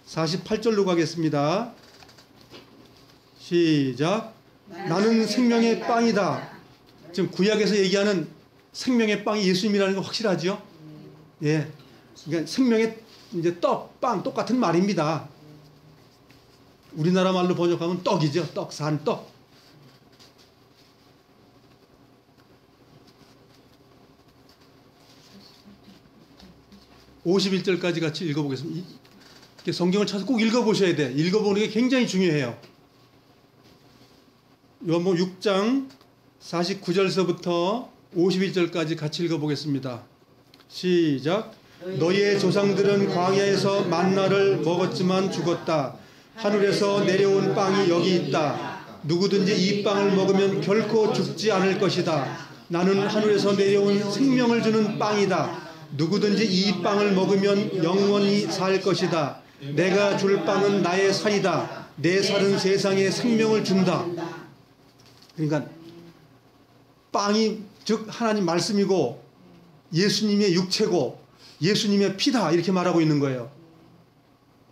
S2: 48절로 가겠습니다. 시작. 나는 생명의 빵이다. 지금 구약에서 얘기하는 생명의 빵이 예수님이라는 거 확실하죠? 예. 그러니까 생명의 이제 떡, 빵 똑같은 말입니다. 우리나라 말로 번역하면 떡이죠. 떡, 산 떡. (51절까지) 같이 읽어보겠습니다. 성경을 찾아서 꼭 읽어보셔야 돼. 읽어보는 게 굉장히 중요해요. 요한복음 6장 49절서부터 51절까지 같이 읽어보겠습니다. 시작. 너희의 조상들은 광야에서 만나를 먹었지만 죽었다. 하늘에서 내려온 빵이 여기 있다. 누구든지 이 빵을 먹으면 결코 죽지 않을 것이다. 나는 하늘에서 내려온 생명을 주는 빵이다. 누구든지 이 빵을 먹으면 영원히 살 것이다. 내가 줄 빵은 나의 살이다. 내 살은 세상에 생명을 준다. 그러니까 빵이 즉 하나님 말씀이고 예수님의 육체고 예수님의 피다 이렇게 말하고 있는 거예요.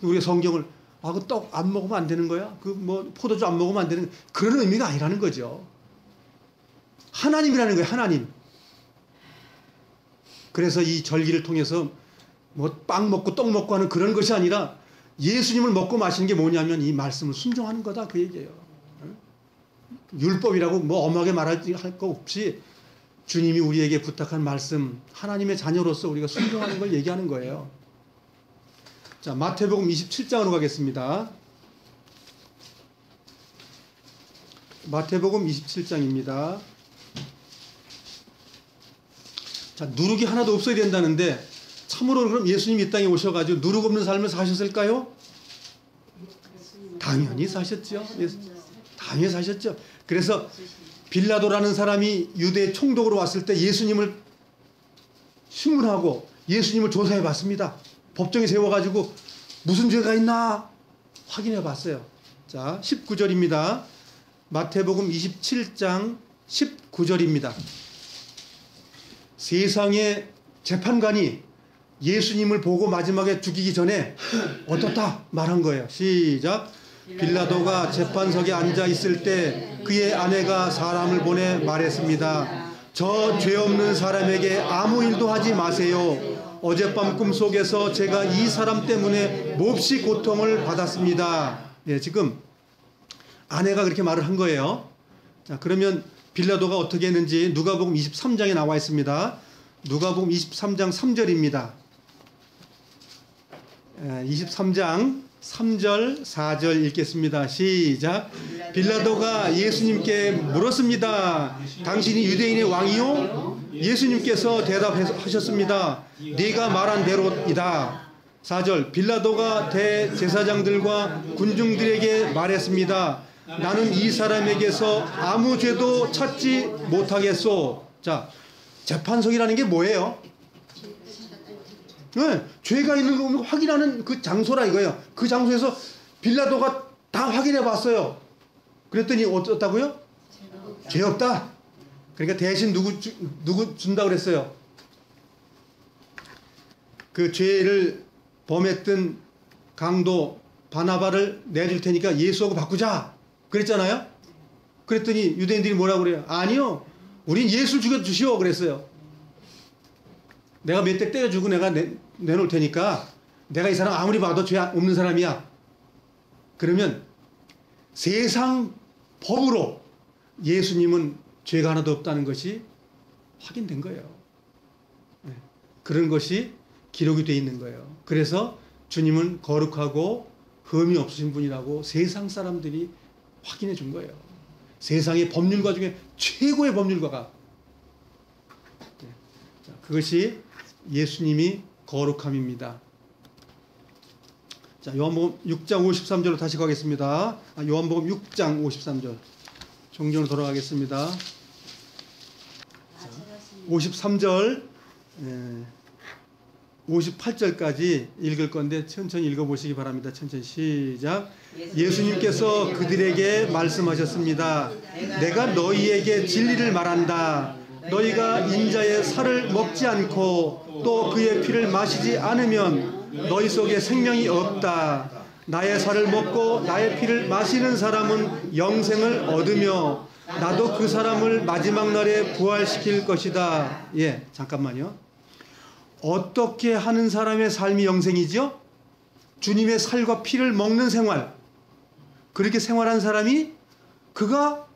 S2: 우리가 성경을 그 떡 안 먹으면 안 되는 거야? 그 뭐 포도주 안 먹으면 안 되는 거야? 그런 의미가 아니라는 거죠. 하나님이라는 거예요. 하나님. 그래서 이 절기를 통해서 뭐 빵 먹고 떡 먹고 하는 그런 것이 아니라 예수님을 먹고 마시는 게 뭐냐면 이 말씀을 순종하는 거다 그 얘기예요. 율법이라고 뭐 엄하게 말할 거 없이 주님이 우리에게 부탁한 말씀, 하나님의 자녀로서 우리가 순종하는 걸 얘기하는 거예요. 자, 마태복음 27장으로 가겠습니다. 마태복음 27장입니다. 자, 누룩이 하나도 없어야 된다는데 참으로 그럼 예수님이 이 땅에 오셔가지고 누룩 없는 삶을 사셨을까요? 당연히 사셨죠. 당연히 사셨죠. 그래서 빌라도라는 사람이 유대 총독으로 왔을 때 예수님을 신문하고 예수님을 조사해 봤습니다. 법정에 세워가지고 무슨 죄가 있나 확인해 봤어요. 자, 19절입니다. 마태복음 27장 19절입니다. 세상의 재판관이 예수님을 보고 마지막에 죽이기 전에 어떻다 말한 거예요. 시작. 빌라도가 재판석에 앉아 있을 때 그의 아내가 사람을 보내 말했습니다. 저 죄 없는 사람에게 아무 일도 하지 마세요. 어젯밤 꿈속에서 제가 이 사람 때문에 몹시 고통을 받았습니다. 예, 지금 아내가 그렇게 말을 한 거예요. 자, 그러면 빌라도가 어떻게 했는지 누가복음 23장에 나와 있습니다. 누가복음 23장 3절입니다. 23장 3절 4절 읽겠습니다. 시작. 빌라도가 예수님께 물었습니다. 당신이 유대인의 왕이요? 예수님께서 대답하셨습니다. 네가 말한 대로이다. 4절. 빌라도가 대제사장들과 군중들에게 말했습니다. 나는 이 사람에게서 아무 죄도 찾지 못하겠소. 자, 재판석이라는 게 뭐예요? 네, 죄가 있는 거 확인하는 그 장소라 이거예요. 그 장소에서 빌라도가 다 확인해 봤어요. 그랬더니 어떻다고요? 죄 없다. 그러니까 대신 누구 준다 그랬어요? 그 죄를 범했던 강도 바나바를 내줄 테니까 예수하고 바꾸자. 그랬잖아요. 그랬더니 유대인들이 뭐라고 그래요? 아니요. 우린 예수 죽여주시오. 그랬어요. 내가 몇 대 때려주고 내가 내놓을 테니까 내가 이 사람 아무리 봐도 죄 없는 사람이야. 그러면 세상 법으로 예수님은 죄가 하나도 없다는 것이 확인된 거예요. 네. 그런 것이 기록이 되어 있는 거예요. 그래서 주님은 거룩하고 흠이 없으신 분이라고 세상 사람들이 확인해 준 거예요. 세상의 법률가 중에 최고의 법률가가. 네. 자, 그것이 예수님이 거룩함입니다. 자, 요한복음 6장 53절로 다시 가겠습니다. 요한복음 6장 53절. 종전으로 돌아가겠습니다. 자, 53절 58절까지 읽을 건데 천천히 읽어보시기 바랍니다. 천천히 시작. 예수님께서 그들에게 말씀하셨습니다. 내가 너희에게 진리를 말한다. 너희가 인자의 살을 먹지 않고 또 그의 피를 마시지 않으면 너희 속에 생명이 없다. 나의 살을 먹고 나의 피를 마시는 사람은 영생을 얻으며 나도 그 사람을 마지막 날에 부활시킬 것이다. 예, 잠깐만요. 어떻게 하는 사람의 삶이 영생이죠? 주님의 살과 피를 먹는 생활. 그렇게 생활한 사람이 그가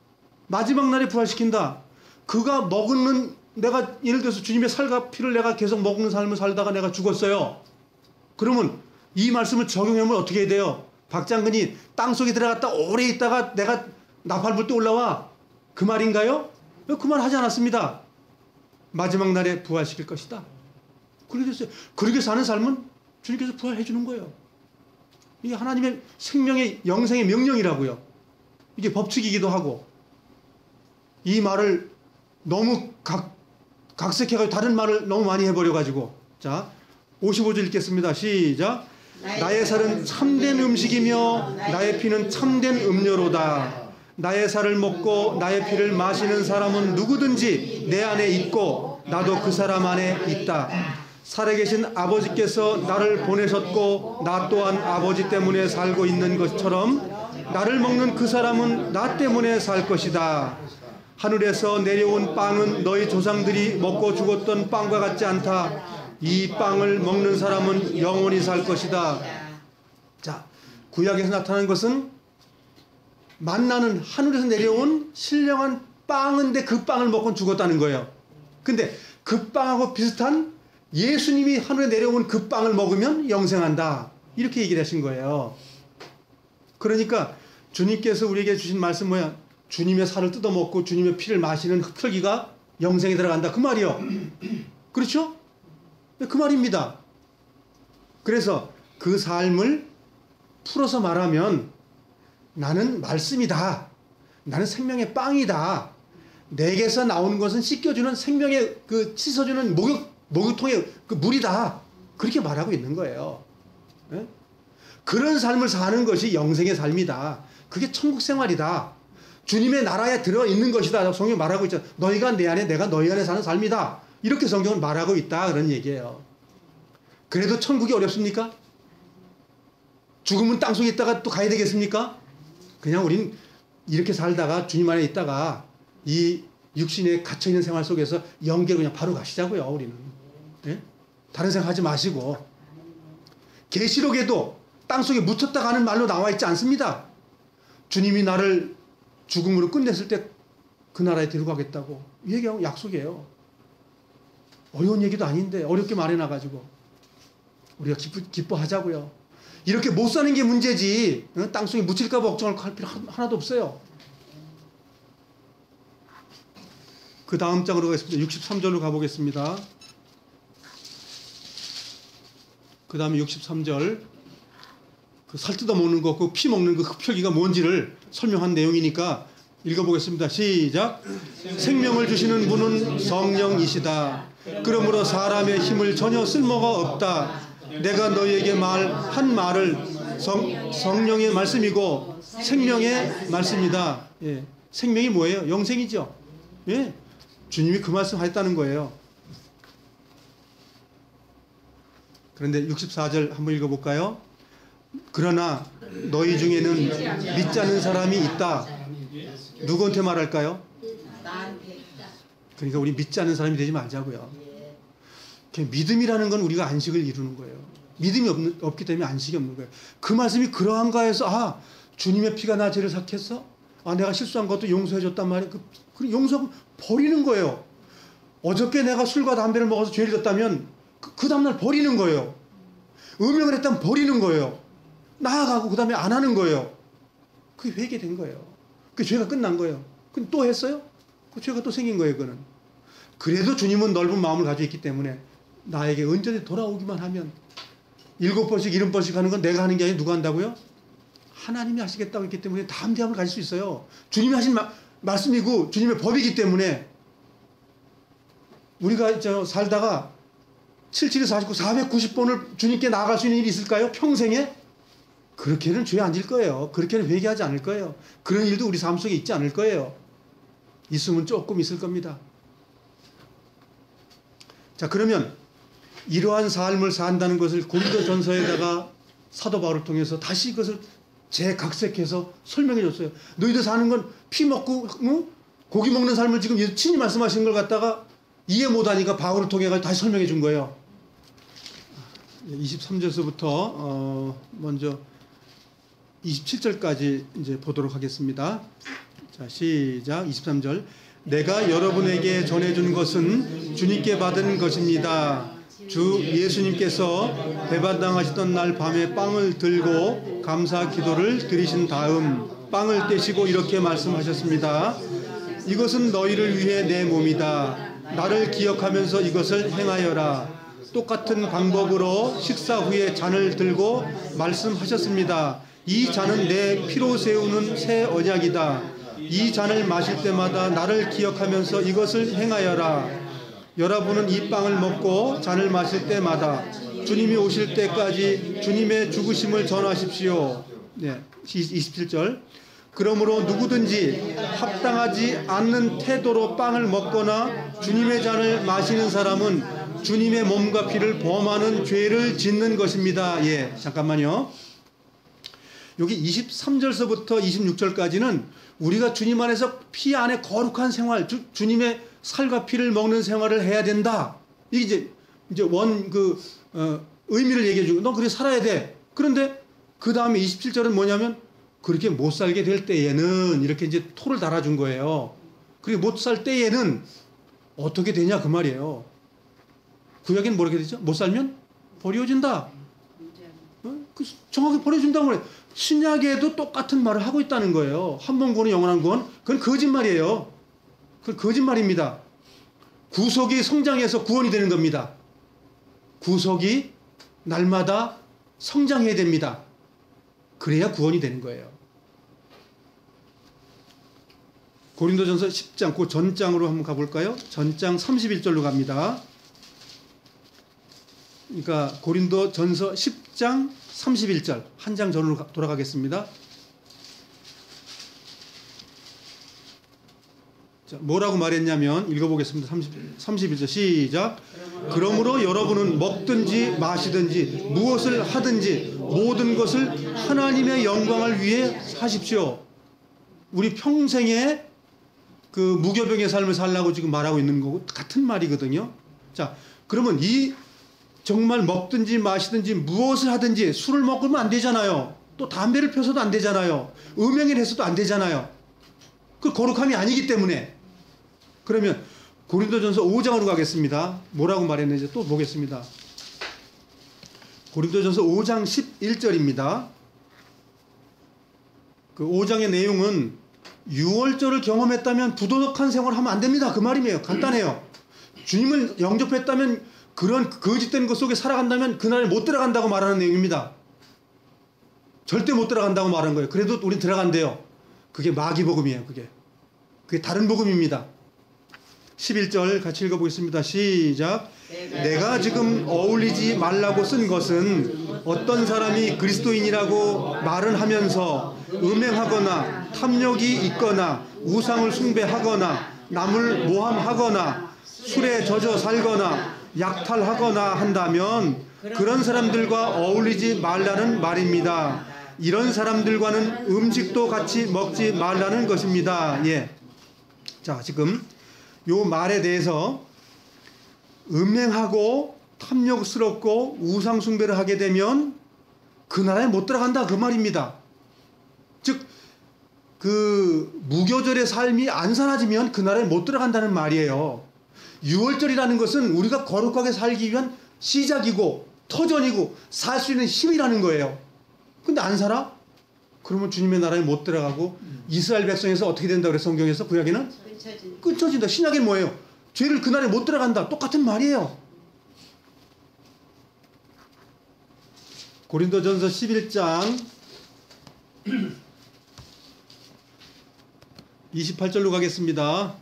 S2: 마지막 날에 부활시킨다. 그가 먹는, 내가 예를 들어서 주님의 살과 피를 내가 계속 먹는 삶을 살다가 내가 죽었어요. 그러면 이 말씀을 적용하면 어떻게 해야 돼요? 박장근이 땅속에 들어갔다 오래 있다가 내가 나팔불 때 올라와. 그 말인가요? 그 말 하지 않았습니다. 마지막 날에 부활시킬 것이다. 그렇게 됐어요. 그렇게 사는 삶은 주님께서 부활해 주는 거예요. 이게 하나님의 생명의 영생의 명령이라고요. 이게 법칙이기도 하고 이 말을 너무 각색해가지고 다른 말을 너무 많이 해버려가지고. 자, 55절 읽겠습니다. 시작. 나의 살은 참된 음식이며 나의 피는 참된 음료로다. 나의 살을 먹고 나의 피를 마시는 사람은 누구든지 내 안에 있고 나도 그 사람 안에 있다. 살아계신 아버지께서 나를 보내셨고 나 또한 아버지 때문에 살고 있는 것처럼 나를 먹는 그 사람은 나 때문에 살 것이다. 하늘에서 내려온 빵은 너희 조상들이 먹고 죽었던 빵과 같지 않다. 이 빵을 먹는 사람은 영원히 살 것이다. 자, 구약에서 나타나는 것은 만나는 하늘에서 내려온 신령한 빵인데 그 빵을 먹고 죽었다는 거예요. 근데 그 빵하고 비슷한 예수님이 하늘에 내려온 그 빵을 먹으면 영생한다. 이렇게 얘기를 하신 거예요. 그러니까 주님께서 우리에게 주신 말씀 뭐야? 주님의 살을 뜯어먹고 주님의 피를 마시는 흙털기가 영생에 들어간다. 그 말이요. 그렇죠? 그 말입니다. 그래서 그 삶을 풀어서 말하면 나는 말씀이다. 나는 생명의 빵이다. 내게서 나오는 것은 씻겨주는 생명의 그 씻어주는 목욕통의 그 물이다. 그렇게 말하고 있는 거예요. 네? 그런 삶을 사는 것이 영생의 삶이다. 그게 천국 생활이다. 주님의 나라에 들어있는 것이다. 성경이 말하고 있죠. 너희가 내 안에 내가 너희 안에 사는 삶이다. 이렇게 성경은 말하고 있다. 그런 얘기예요. 그래도 천국이 어렵습니까? 죽으면 땅속에 있다가 또 가야 되겠습니까? 그냥 우린 이렇게 살다가 주님 안에 있다가 이 육신에 갇혀있는 생활 속에서 영계로 그냥 바로 가시자고요. 우리는. 네? 다른 생각 하지 마시고. 계시록에도 땅속에 묻혔다 가는 말로 나와 있지 않습니다. 주님이 나를 죽음으로 끝냈을 때 그 나라에 데리고 가겠다고. 이 얘기하고 약속이에요. 어려운 얘기도 아닌데 어렵게 말해놔가지고 우리가 기뻐하자고요. 이렇게 못 사는 게 문제지 땅속에 묻힐까 봐 걱정할 필요 하나도 없어요. 그 다음 장으로 가겠습니다. 63절로 가보겠습니다. 그 다음에 63절 그 살 뜯어 먹는 거, 그 피 먹는 그 흡혈귀가 뭔지를 설명한 내용이니까 읽어보겠습니다. 시작. 생명을 주시는 분은 성령이시다. 그러므로 사람의 힘을 전혀 쓸모가 없다. 내가 너희에게 한 말을 성령의 말씀이고 생명의 말씀이다. 예. 생명이 뭐예요? 영생이죠. 예. 주님이 그 말씀 하셨다는 거예요. 그런데 64절 한번 읽어볼까요? 그러나 너희 중에는 믿지 않는 사람이 있다. 누구한테 말할까요? 그러니까 우리 믿지 않는 사람이 되지 말자고요. 믿음이라는 건 우리가 안식을 이루는 거예요. 믿음이 없기 때문에 안식이 없는 거예요. 그 말씀이 그러한가 해서 주님의 피가 나 죄를 삭혔어? 내가 실수한 것도 용서해 줬단 말이에요. 그 용서하고 버리는 거예요. 어저께 내가 술과 담배를 먹어서 죄를 졌다면 그 다음날 버리는 거예요. 음행을 했다면 버리는 거예요. 나아가고 그 다음에 안 하는 거예요. 그게 회개된 거예요. 그 죄가 끝난 거예요. 근데 또 했어요? 그 죄가 또 생긴 거예요. 그거는. 그래도 주님은 넓은 마음을 가지고 있기 때문에 나에게 언제든지 돌아오기만 하면 7번씩 70번씩 하는 건 내가 하는 게 아니라 누가 한다고요? 하나님이 하시겠다고 했기 때문에 담대함을 가질 수 있어요. 주님이 하신 말씀이고 주님의 법이기 때문에 우리가 살다가 77에 49, 490번을 주님께 나아갈 수 있는 일이 있을까요? 평생에? 그렇게는 죄 안 질 거예요. 그렇게는 회개하지 않을 거예요. 그런 일도 우리 삶 속에 있지 않을 거예요. 있으면 조금 있을 겁니다. 자, 그러면 이러한 삶을 산다는 것을 고린도전서에다가 사도 바울을 통해서 다시 그것을 재각색해서 설명해 줬어요. 너희들 사는 건 피 먹고 고기 먹는 삶을 지금 친히 말씀하신 걸 갖다가 이해 못하니까 바울을 통해 다시 설명해 준 거예요. 23절서부터 먼저 27절까지 이제 보도록 하겠습니다. 자, 시작. 23절. 내가 여러분에게 전해준 것은 주님께 받은 것입니다. 주 예수님께서 배반당하시던 날 밤에 빵을 들고 감사 기도를 드리신 다음 빵을 떼시고 이렇게 말씀하셨습니다. 이것은 너희를 위해 내 몸이다. 나를 기억하면서 이것을 행하여라. 똑같은 방법으로 식사 후에 잔을 들고 말씀하셨습니다. 이 잔은 내 피로 세우는 새 언약이다. 이 잔을 마실 때마다 나를 기억하면서 이것을 행하여라. 여러분은 이 빵을 먹고 잔을 마실 때마다 주님이 오실 때까지 주님의 죽으심을 전하십시오. 네, 27절. 그러므로 누구든지 합당하지 않는 태도로 빵을 먹거나 주님의 잔을 마시는 사람은 주님의 몸과 피를 범하는 죄를 짓는 것입니다. 예, 잠깐만요. 여기 23절서부터 26절까지는 우리가 주님 안에서 피 안에 거룩한 생활, 주님의 살과 피를 먹는 생활을 해야 된다. 이게 이제 의미를 얘기해 주고, 너 그렇게 살아야 돼. 그런데 그 다음에 27절은 뭐냐면, 그렇게 못 살게 될 때에는, 이렇게 이제 토를 달아준 거예요. 그리고 못 살 때에는 어떻게 되냐, 그 말이에요. 구약에는 뭐라게 되죠? 못 살면 버려진다. 정확히 버려준다고 그래. 신약에도 똑같은 말을 하고 있다는 거예요. 한 번 구원은 영원한 구원. 그건 거짓말이에요. 그건 거짓말입니다. 구속이 성장해서 구원이 되는 겁니다. 구속이 날마다 성장해야 됩니다. 그래야 구원이 되는 거예요. 고린도전서 10장, 그 전장으로 한번 가볼까요? 전장 31절로 갑니다. 그러니까 고린도전서 10장 31절, 한 장 전으로 돌아가겠습니다. 자, 뭐라고 말했냐면, 읽어보겠습니다. 31절 시작. 그러므로 여러분은 먹든지 마시든지 무엇을 하든지 모든 것을 하나님의 영광을 위해 하십시오. 우리 평생에 그 무교병의 삶을 살라고 지금 말하고 있는 거고 같은 말이거든요. 자, 그러면 정말 먹든지 마시든지 무엇을 하든지, 술을 먹으면 안 되잖아요. 또 담배를 펴서도 안 되잖아요. 음행을 해서도 안 되잖아요. 그 거룩함이 아니기 때문에. 그러면 고린도전서 5장으로 가겠습니다. 뭐라고 말했는지 또 보겠습니다. 고린도전서 5장 11절입니다. 그 5장의 내용은 유월절을 경험했다면 부도덕한 생활을 하면 안 됩니다. 그 말이에요. 간단해요. 주님을 영접했다면, 그런 거짓된 것 속에 살아간다면 그날에 못 들어간다고 말하는 내용입니다. 절대 못 들어간다고 말하는 거예요. 그래도 우린 들어간대요. 그게 마귀복음이에요. 그게 다른 복음입니다. 11절 같이 읽어보겠습니다. 시작. 내가 지금 어울리지 말라고 쓴 것은 어떤 사람이 그리스도인이라고 말은 하면서 음행하거나 탐욕이 있거나 우상을 숭배하거나 남을 모함하거나 술에 젖어 살거나 약탈하거나 한다면 그런 사람들과 어울리지 말라는 말입니다. 이런 사람들과는 음식도 같이 먹지 말라는 것입니다. 예. 자, 지금 요 말에 대해서 음행하고 탐욕스럽고 우상 숭배를 하게 되면 그 나라에 못 들어간다, 그 말입니다. 즉, 그 무교절의 삶이 안 사라지면 그 나라에 못 들어간다는 말이에요. 유월절이라는 것은 우리가 거룩하게 살기 위한 시작이고 터전이고 살 수 있는 힘이라는 거예요. 근데 안 살아? 그러면 주님의 나라에 못 들어가고 이스라엘 백성에서 어떻게 된다고 그래서 성경에서 구약에는 끊쳐진다. 신약에는 뭐예요? 죄를 그날에 못 들어간다. 똑같은 말이에요. 고린도전서 11장 28절로 가겠습니다.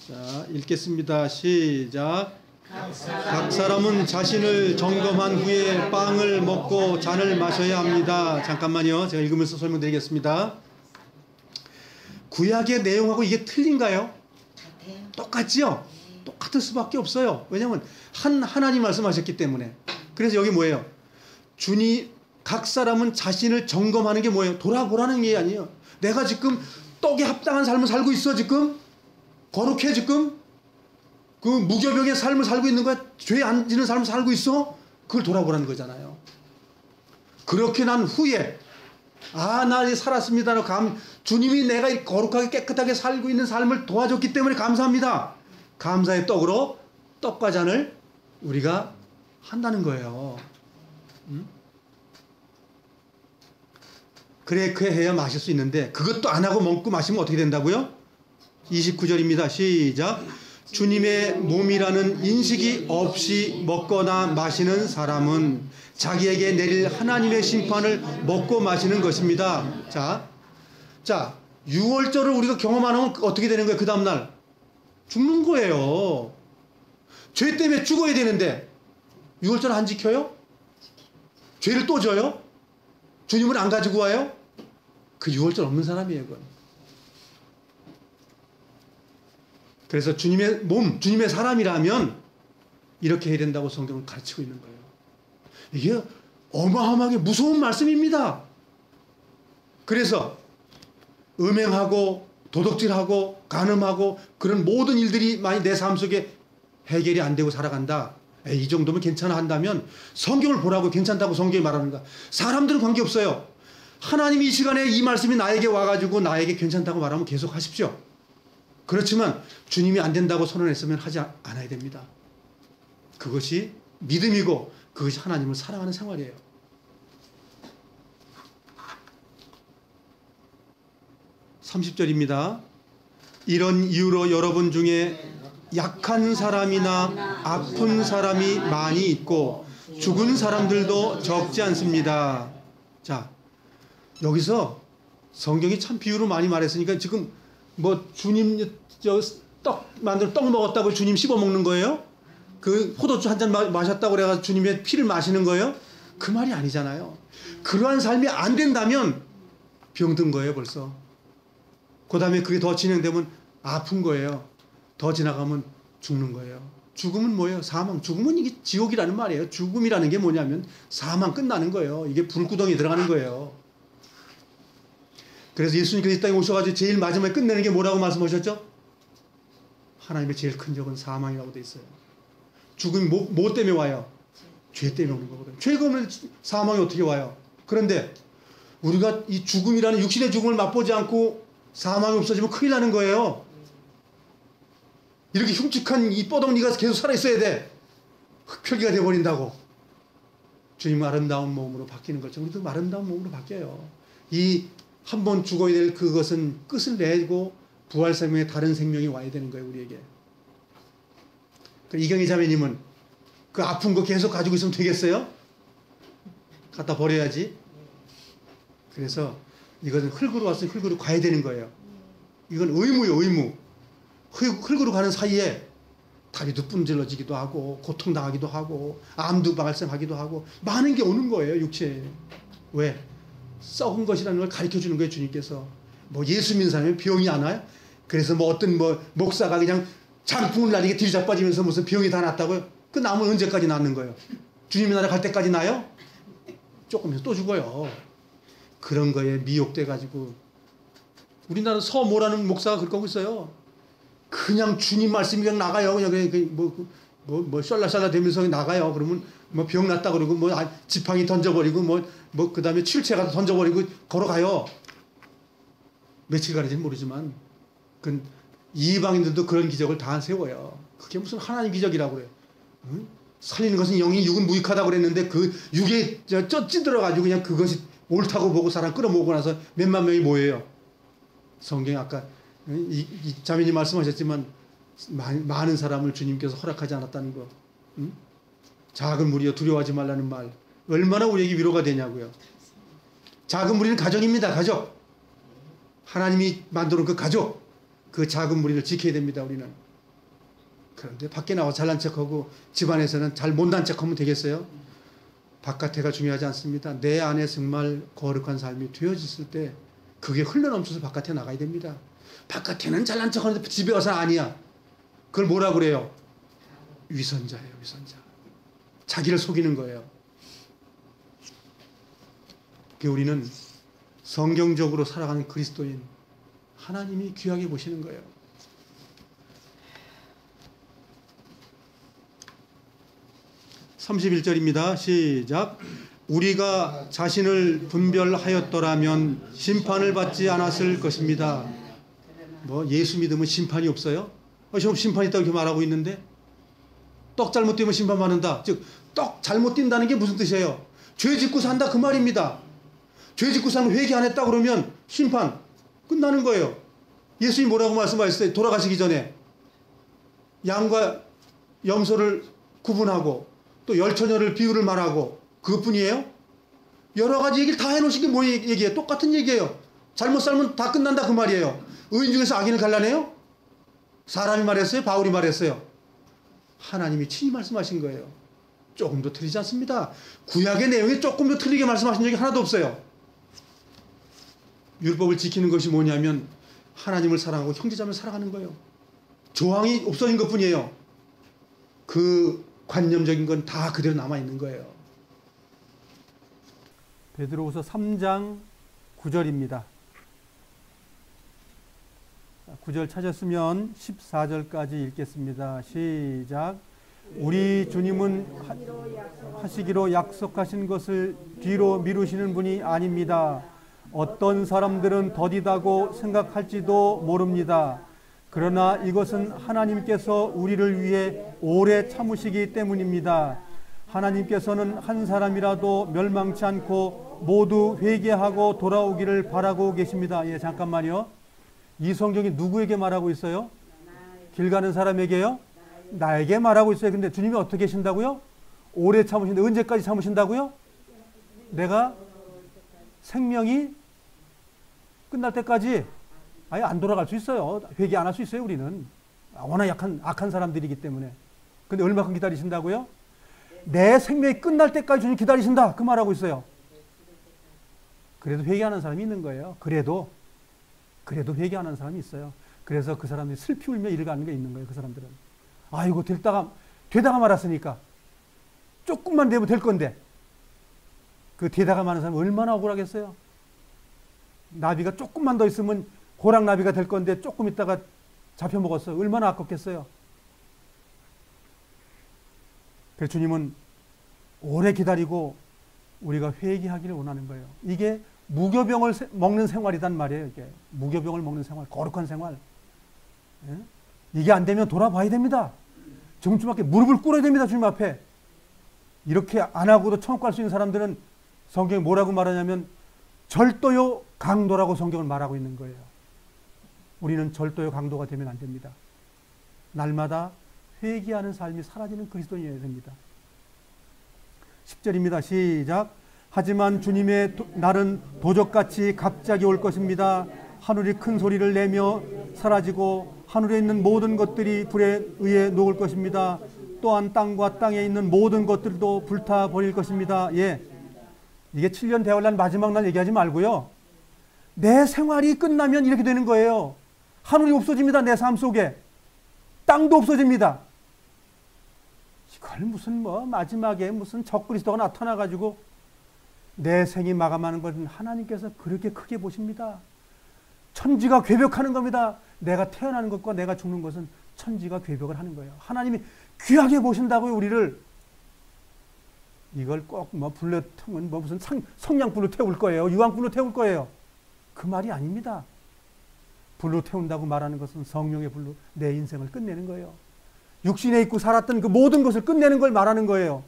S2: 자, 읽겠습니다. 시작. 각 사람은 자신을 점검한 후에 빵을 먹고 잔을 마셔야 합니다. 잠깐만요. 제가 읽으면서 설명드리겠습니다. 구약의 내용하고 이게 틀린가요? 똑같지요? 똑같을 수밖에 없어요. 왜냐하면 하나님 말씀하셨기 때문에. 그래서 여기 뭐예요? 각 사람은 자신을 점검하는 게 뭐예요? 돌아보라는 게 아니에요. 내가 지금 떡에 합당한 삶을 살고 있어, 지금? 거룩해, 지금? 그 무교병의 삶을 살고 있는 거야? 죄 안 지는 삶을 살고 있어? 그걸 돌아보라는 거잖아요. 그렇게 난 후에, 나 살았습니다. 주님이 내가 거룩하게 깨끗하게 살고 있는 삶을 도와줬기 때문에 감사합니다. 감사의 떡으로 떡과 잔을 우리가 한다는 거예요. 그래 해야 마실 수 있는데 그것도 안 하고 먹고 마시면 어떻게 된다고요? 29절입니다. 시작. 주님의 몸이라는 인식이 없이 먹거나 마시는 사람은 자기에게 내릴 하나님의 심판을 먹고 마시는 것입니다. 자, 유월절을 우리가 경험 안 하면 어떻게 되는 거예요? 그 다음날 죽는 거예요. 죄 때문에 죽어야 되는데 유월절 안 지켜요? 죄를 또 져요? 주님을 안 가지고 와요? 그 유월절 없는 사람이에요. 그건. 그래서 주님의 몸, 주님의 사람이라면 이렇게 해야 된다고 성경은 가르치고 있는 거예요. 이게 어마어마하게 무서운 말씀입니다. 그래서 음행하고 도둑질하고 간음하고 그런 모든 일들이 만약 내 삶 속에 해결이 안 되고 살아간다. 이 정도면 괜찮아 한다면 성경을 보라고 괜찮다고 성경이 말하는 거야. 사람들은 관계없어요. 하나님이 이 시간에 이 말씀이 나에게 와가지고 나에게 괜찮다고 말하면 계속 하십시오. 그렇지만 주님이 안 된다고 선언했으면 하지 않아야 됩니다. 그것이 믿음이고 그것이 하나님을 사랑하는 생활이에요. (30절입니다) 이런 이유로 여러분 중에 약한 사람이나 아픈 사람이 많이 있고 죽은 사람들도 적지 않습니다. 자, 여기서 성경이 참 비유로 많이 말했으니까 지금 뭐 주님 떡 만들어 떡 먹었다고 주님 씹어 먹는 거예요? 그 포도주 한 잔 마셨다고 그래가지고 주님의 피를 마시는 거예요? 그 말이 아니잖아요. 그러한 삶이 안 된다면 병든 거예요 벌써. 그 다음에 그게 더 진행되면 아픈 거예요. 더 지나가면 죽는 거예요. 죽음은 뭐예요? 사망. 죽음은 이게 지옥이라는 말이에요. 죽음이라는 게 뭐냐면 사망, 끝나는 거예요. 이게 불구덩이에 들어가는 거예요. 그래서 예수님께서 이 땅에 오셔가지고 제일 마지막에 끝내는 게 뭐라고 말씀하셨죠? 하나님의 제일 큰 적은 사망이라고 돼 있어요. 죽음이 뭐 때문에 와요? 죄 때문에 오는 거거든요. 죄가 없는 사망이 어떻게 와요? 그런데 우리가 이 죽음이라는 육신의 죽음을 맛보지 않고 사망이 없어지면 큰일 나는 거예요. 이렇게 흉측한 이 뻐덩이가 계속 살아있어야 돼. 흡혈귀가 되어버린다고. 주님 아름다운 몸으로 바뀌는 것처럼 우리도 아름다운 몸으로 바뀌어요. 이 한 번 죽어야 될 그것은 끝을 내고 부활생명의 다른 생명이 와야 되는 거예요. 우리에게. 이경희 자매님은 그 아픈 거 계속 가지고 있으면 되겠어요? 갖다 버려야지. 그래서 이것은 흙으로 왔으니 흙으로 가야 되는 거예요. 이건 의무예요. 의무. 흙으로 가는 사이에 다리도 분질러지기도 하고 고통당하기도 하고 암도 발생하기도 하고 많은 게 오는 거예요. 육체에. 왜? 썩은 것이라는 걸 가르쳐주는 거예요. 주님께서. 뭐 예수 믿는 사람이 병이 안 와요? 그래서 뭐 어떤 뭐 목사가 그냥 장풍을 날리게 뒤자빠지면서 무슨 병이 다 났다고요? 그 나무는 언제까지 낫는 거예요? 주님의 나라 갈 때까지 나요? 조금 있으면 또 죽어요. 그런 거에 미혹돼가지고 우리나라 서모라는 목사가 그렇게 하고 있어요. 그냥 주님 말씀이 그냥 나가요. 그냥 뭐 샬라샬라 되면서 나가요. 그러면 뭐 병 났다 그러고 뭐 지팡이 던져버리고 뭐 그다음에 칠채가 던져버리고 걸어가요. 며칠 가는지는 모르지만 그 이방인들도 그런 기적을 다 세워요. 그게 무슨 하나님 기적이라고 그래요. 응? 살리는 것은 영이 육은 무익하다고 그랬는데 그 육에 찌들어가지고 그냥 그것이 옳다고 보고 사람 끌어모으고 나서 몇만 명이 모여요. 성경에 아까 이 자매님 말씀하셨지만 많은 사람을 주님께서 허락하지 않았다는 거. 응? 작은 무리여 두려워하지 말라는 말. 얼마나 우리에게 위로가 되냐고요. 작은 무리는 가족입니다. 가족. 하나님이 만들어놓은 그 가족. 그 작은 무리를 지켜야 됩니다. 우리는. 그런데 밖에 나와 잘난 척하고 집안에서는 잘 못난 척하면 되겠어요? 바깥에가 중요하지 않습니다. 내 안에 정말 거룩한 삶이 되어졌을 때 그게 흘러넘쳐서 바깥에 나가야 됩니다. 바깥에는 잘난 척하는데 집에 와서는 아니야. 그걸 뭐라 그래요? 위선자예요. 위선자. 자기를 속이는 거예요. 우리는 성경적으로 살아가는 그리스도인, 하나님이 귀하게 보시는 거예요. (31절입니다) 시작. 우리가 자신을 분별하였더라면 심판을 받지 않았을 것입니다. 뭐 예수 믿으면 심판이 없어요? 심판이 있다고 이렇게 말하고 있는데 떡 잘못 뛰면 심판받는다. 즉 떡 잘못 뛴다는 게 무슨 뜻이에요? 죄 짓고 산다 그 말입니다. 죄 짓고 사는 회개 안 했다 그러면 심판 끝나는 거예요. 예수님이 뭐라고 말씀하셨어요? 돌아가시기 전에 양과 염소를 구분하고 또 열처녀를 비유를 말하고 그것뿐이에요? 여러 가지 얘기를 다 해놓으신 게 뭐 얘기예요? 똑같은 얘기예요. 잘못 살면 다 끝난다 그 말이에요. 의인 중에서 악인을 갈라내요? 사람이 말했어요? 바울이 말했어요? 하나님이 친히 말씀하신 거예요. 조금도 틀리지 않습니다. 구약의 내용이 조금도 틀리게 말씀하신 적이 하나도 없어요. 율법을 지키는 것이 뭐냐면 하나님을 사랑하고 형제자매를 사랑하는 거예요. 조항이 없어진 것뿐이에요. 그 관념적인 건 다 그대로 남아있는 거예요.
S1: 베드로후서 3장 9절입니다. 9절 찾았으면 14절까지 읽겠습니다. 시작. 우리 주님은 하시기로 약속하신 것을 뒤로 미루시는 분이 아닙니다. 어떤 사람들은 더디다고 생각할지도 모릅니다. 그러나 이것은 하나님께서 우리를 위해 오래 참으시기 때문입니다. 하나님께서는 한 사람이라도 멸망치 않고 모두 회개하고 돌아오기를 바라고 계십니다. 예, 잠깐만요. 이 성경이 누구에게 말하고 있어요? 길 가는 사람에게요? 나에게 말하고 있어요. 근데 주님이 어떻게 계신다고요? 오래 참으신다. 언제까지 참으신다고요? 내가 생명이 끝날 때까지 아예 안 돌아갈 수 있어요. 회개 안 할 수 있어요, 우리는. 워낙 악한 사람들이기 때문에. 근데 얼마큼 기다리신다고요? 내 생명이 끝날 때까지 주님 기다리신다. 그 말하고 있어요. 그래도 회개하는 사람이 있는 거예요. 그래도 회개하는 사람이 있어요. 그래서 그 사람들이 슬피 울며 이를 가는 게 있는 거예요. 그 사람들은. 아이고 되다가 말았으니까 조금만 되면 될 건데 그 되다가 마는 사람은 얼마나 억울하겠어요. 나비가 조금만 더 있으면 호랑나비가 될 건데 조금 있다가 잡혀먹었어요. 얼마나 아깝겠어요. 그래서 주님은 오래 기다리고 우리가 회개하기를 원하는 거예요. 이게 무교병을 먹는 생활이란 말이에요. 이게 무교병을 먹는 생활, 거룩한 생활. 예? 이게 안 되면 돌아봐야 됩니다. 주님 앞에 무릎을 꿇어야 됩니다. 주님 앞에. 이렇게 안 하고도 천국 갈 수 있는 사람들은 성경이 뭐라고 말하냐면 절도요 강도라고 성경을 말하고 있는 거예요. 우리는 절도요 강도가 되면 안 됩니다. 날마다 회개하는 삶이 사라지는 그리스도인이어야 됩니다. 10절입니다. 시작. 하지만 주님의 날은 도적같이 갑자기 올 것입니다. 하늘이 큰 소리를 내며 사라지고 하늘에 있는 모든 것들이 불에 의해 녹을 것입니다. 또한 땅과 땅에 있는 모든 것들도 불타버릴 것입니다. 예, 이게 7년 대환란 마지막 날 얘기하지 말고요. 내 생활이 끝나면 이렇게 되는 거예요. 하늘이 없어집니다. 내 삶 속에. 땅도 없어집니다. 이걸 무슨 마지막에 무슨 적그리스도가 나타나가지고 내 생이 마감하는 것은 하나님께서 그렇게 크게 보십니다. 천지가 괴벽하는 겁니다. 내가 태어나는 것과 내가 죽는 것은 천지가 괴벽을 하는 거예요. 하나님이 귀하게 보신다고요, 우리를. 이걸 꼭 불로 태우면 무슨 성냥불로 태울 거예요. 유황불로 태울 거예요. 그 말이 아닙니다. 불로 태운다고 말하는 것은 성령의 불로 내 인생을 끝내는 거예요. 육신에 있고 살았던 그 모든 것을 끝내는 걸 말하는 거예요.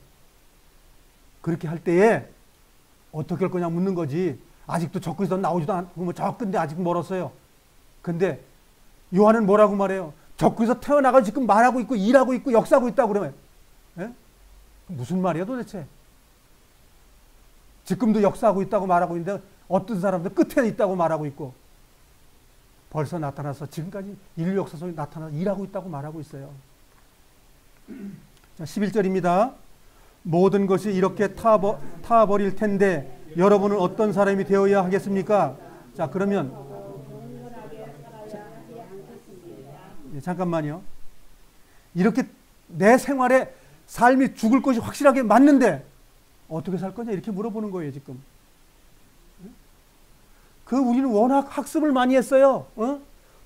S1: 그렇게 할 때에 어떻게 할 거냐 묻는 거지. 아직도 적그리스도 나오지도 않고 저 근데 아직 멀었어요. 근데 요한은 뭐라고 말해요? 적그리스도 태어나가 지금 말하고 있고 일하고 있고 역사하고 있다고 그러면 예? 무슨 말이야 도대체? 지금도 역사하고 있다고 말하고 있는데 어떤 사람들 끝에 있다고 말하고 있고 벌써 나타나서 지금까지 인류 역사 속에 나타나서 일하고 있다고 말하고 있어요. 자, 11절입니다. 모든 것이 이렇게 타버릴 텐데 여러분은 어떤 사람이 되어야 하겠습니까? 자, 그러면 잠깐만요. 이렇게 내 생활에 삶이 죽을 것이 확실하게 맞는데 어떻게 살 거냐 이렇게 물어보는 거예요 지금. 우리는 워낙 학습을 많이 했어요.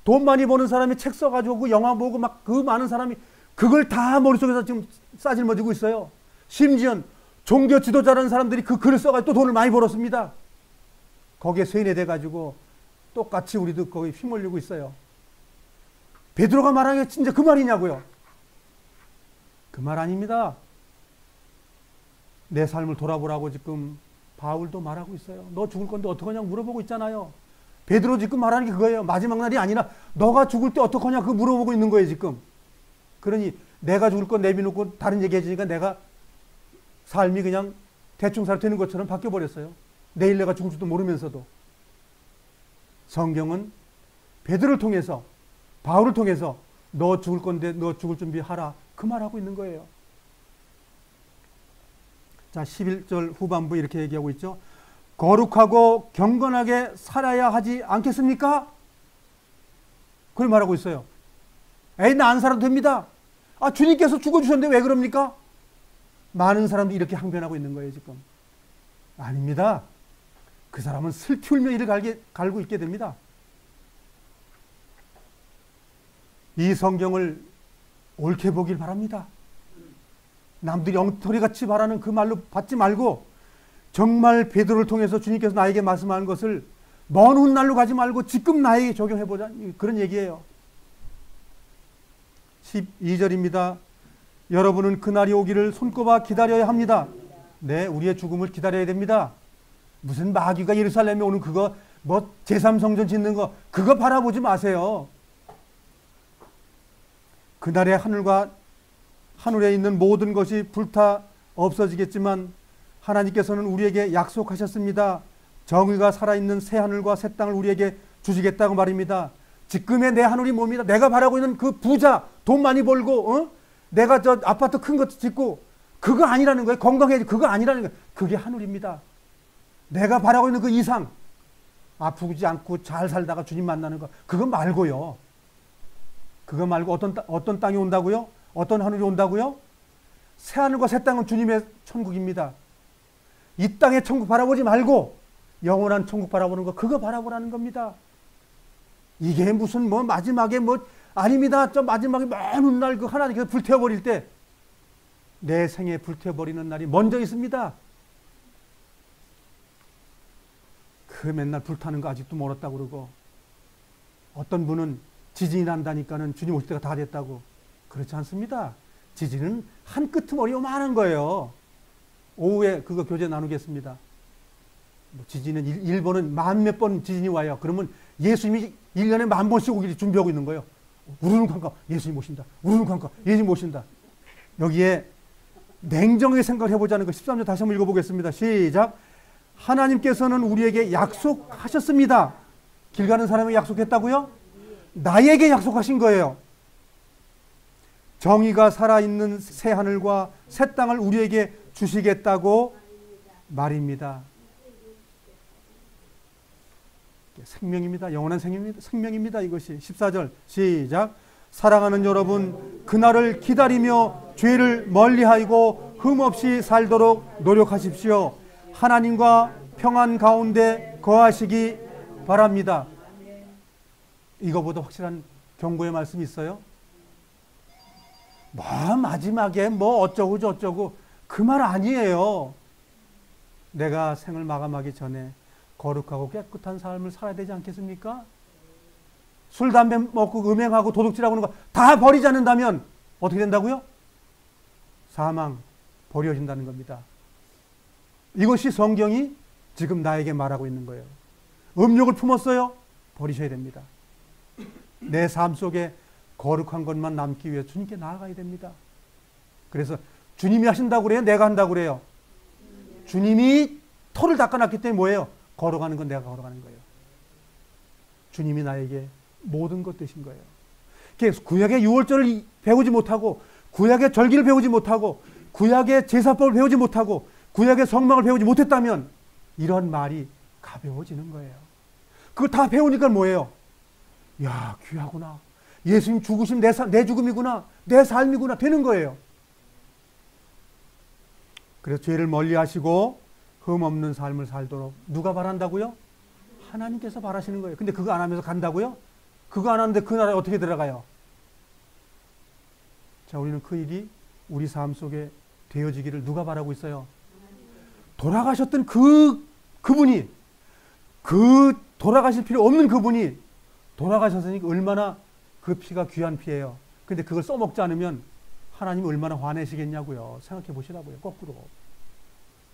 S1: 돈 많이 버는 사람이 책 써가지고 그 영화 보고 막 그 많은 사람이 그걸 다 머릿속에서 지금 싸질머지고 있어요. 심지어 종교 지도자라는 사람들이 그 글을 써가지고 또 돈을 많이 벌었습니다. 거기에 세뇌돼가지고 똑같이 우리도 거기 휘몰리고 있어요. 베드로가 말한 게 진짜 그 말이냐고요. 그 말 아닙니다. 내 삶을 돌아보라고 지금 바울도 말하고 있어요. 너 죽을 건데 어떡하냐고 물어보고 있잖아요. 베드로 지금 말하는 게 그거예요. 마지막 날이 아니라 너가 죽을 때 어떡하냐 그거 물어보고 있는 거예요 지금. 그러니 내가 죽을 건 내비놓고 다른 얘기 해주니까 내가 삶이 그냥 대충 살 되는 것처럼 바뀌어버렸어요. 내일 내가 죽을지도 모르면서도. 성경은 베드로를 통해서, 바울을 통해서 너 죽을 건데 너 죽을 준비하라, 그 말하고 있는 거예요. 자, 11절 후반부 이렇게 얘기하고 있죠. 거룩하고 경건하게 살아야 하지 않겠습니까? 그걸 말하고 있어요. 에이, 나 안 살아도 됩니다. 아, 주님께서 죽어주셨는데 왜 그럽니까? 많은 사람들이 이렇게 항변하고 있는 거예요, 지금. 아닙니다. 그 사람은 슬피 울며 이를 갈고 있게 됩니다. 이 성경을 옳게 보길 바랍니다. 남들이 엉터리같이 바라는 그 말로 받지 말고 정말 베드로를 통해서 주님께서 나에게 말씀하는 것을 먼 훗날로 가지 말고 지금 나에게 적용해보자, 그런 얘기예요. 12절입니다. 여러분은 그날이 오기를 손꼽아 기다려야 합니다. 네, 우리의 죽음을 기다려야 됩니다. 무슨 마귀가 예루살렘에 오는 그거, 뭐 제3성전 짓는 거, 그거 바라보지 마세요. 그날의 하늘에 있는 모든 것이 불타 없어지겠지만 하나님께서는 우리에게 약속하셨습니다. 정의가 살아있는 새 하늘과 새 땅을 우리에게 주시겠다고 말입니다. 지금의 내 하늘이 뭡니다? 내가 바라고 있는 그 부자, 돈 많이 벌고, 내가 저 아파트 큰 것도 짓고, 그거 아니라는 거예요. 건강해야지, 그거 아니라는 거예요. 그게 하늘입니다. 내가 바라고 있는 그 이상, 아프지 않고 잘 살다가 주님 만나는 거, 그거 말고요. 그거 말고 어떤 땅이 온다고요? 어떤 하늘이 온다고요? 새 하늘과 새 땅은 주님의 천국입니다. 이 땅의 천국 바라보지 말고 영원한 천국 바라보는 거, 그거 바라보라는 겁니다. 이게 무슨 뭐 마지막에 뭐 아닙니다. 저 마지막에 먼 훗날 그 하나님께서 불태워버릴 때, 내 생에 불태워버리는 날이 먼저 있습니다. 그 맨날 불타는 거 아직도 멀었다고 그러고, 어떤 분은 지진이 난다니까는 주님 오실 때가 다 됐다고. 그렇지 않습니다. 지진은 한 끄트머리 요만한 거예요. 오후에 그거 교재 나누겠습니다. 지진은 일본은 만 몇 번 지진이 와요. 그러면 예수님이 1년에 10,000번씩 오기를 준비하고 있는 거예요. 우르르 칸카 예수님 오신다. 우르르 칸카 예수님 오신다. 여기에 냉정하게 생각을 해보자는 거 13절 다시 한번 읽어보겠습니다. 시작. 하나님께서는 우리에게 약속하셨습니다. 길 가는 사람에게 약속했다고요? 나에게 약속하신 거예요. 정의가 살아있는 새 하늘과 새 땅을 우리에게 주시겠다고 말입니다. 생명입니다. 영원한 생명입니다. 이것이 14절 시작. 사랑하는 여러분, 그날을 기다리며 죄를 멀리하고 흠없이 살도록 노력하십시오. 하나님과 평안 가운데 거하시기 바랍니다. 이거보다 확실한 경고의 말씀이 있어요? 뭐 마지막에 뭐 어쩌고 저쩌고 그 말 아니에요. 내가 생을 마감하기 전에 거룩하고 깨끗한 삶을 살아야 되지 않겠습니까? 술, 담배 먹고 음행하고 도둑질하고 하는 거 다 버리지 않는다면 어떻게 된다고요? 사망, 버려진다는 겁니다. 이것이 성경이 지금 나에게 말하고 있는 거예요. 음욕을 품었어요? 버리셔야 됩니다. 내 삶 속에 거룩한 것만 남기 위해 주님께 나아가야 됩니다. 그래서 주님이 하신다고 그래요? 내가 한다고 그래요? 주님이 터를 닦아놨기 때문에 뭐예요? 걸어가는 건 내가 걸어가는 거예요. 주님이 나에게 모든 것 되신 거예요. 구약의 유월절을 배우지 못하고, 구약의 절기를 배우지 못하고, 구약의 제사법을 배우지 못하고, 구약의 성막을 배우지 못했다면 이런 말이 가벼워지는 거예요. 그걸 다 배우니까 뭐예요? 야, 귀하구나. 예수님 죽으심 내 죽음이구나. 내 삶이구나. 되는 거예요. 그래서 죄를 멀리 하시고 흠없는 삶을 살도록 누가 바란다고요? 하나님께서 바라시는 거예요. 근데 그거 안 하면서 간다고요? 그거 안 하는데 그 나라에 어떻게 들어가요? 자, 우리는 그 일이 우리 삶 속에 되어지기를 누가 바라고 있어요? 돌아가셨던 그분이, 그 돌아가실 필요 없는 그분이 돌아가셨으니까 얼마나 그 피가 귀한 피예요. 근데 그걸 써먹지 않으면 하나님이 얼마나 화내시겠냐고요. 생각해 보시라고요. 거꾸로.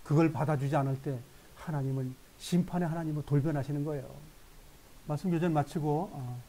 S1: 그걸 받아주지 않을 때 하나님은 심판의 하나님으로 돌변하시는 거예요. 말씀 교전 마치고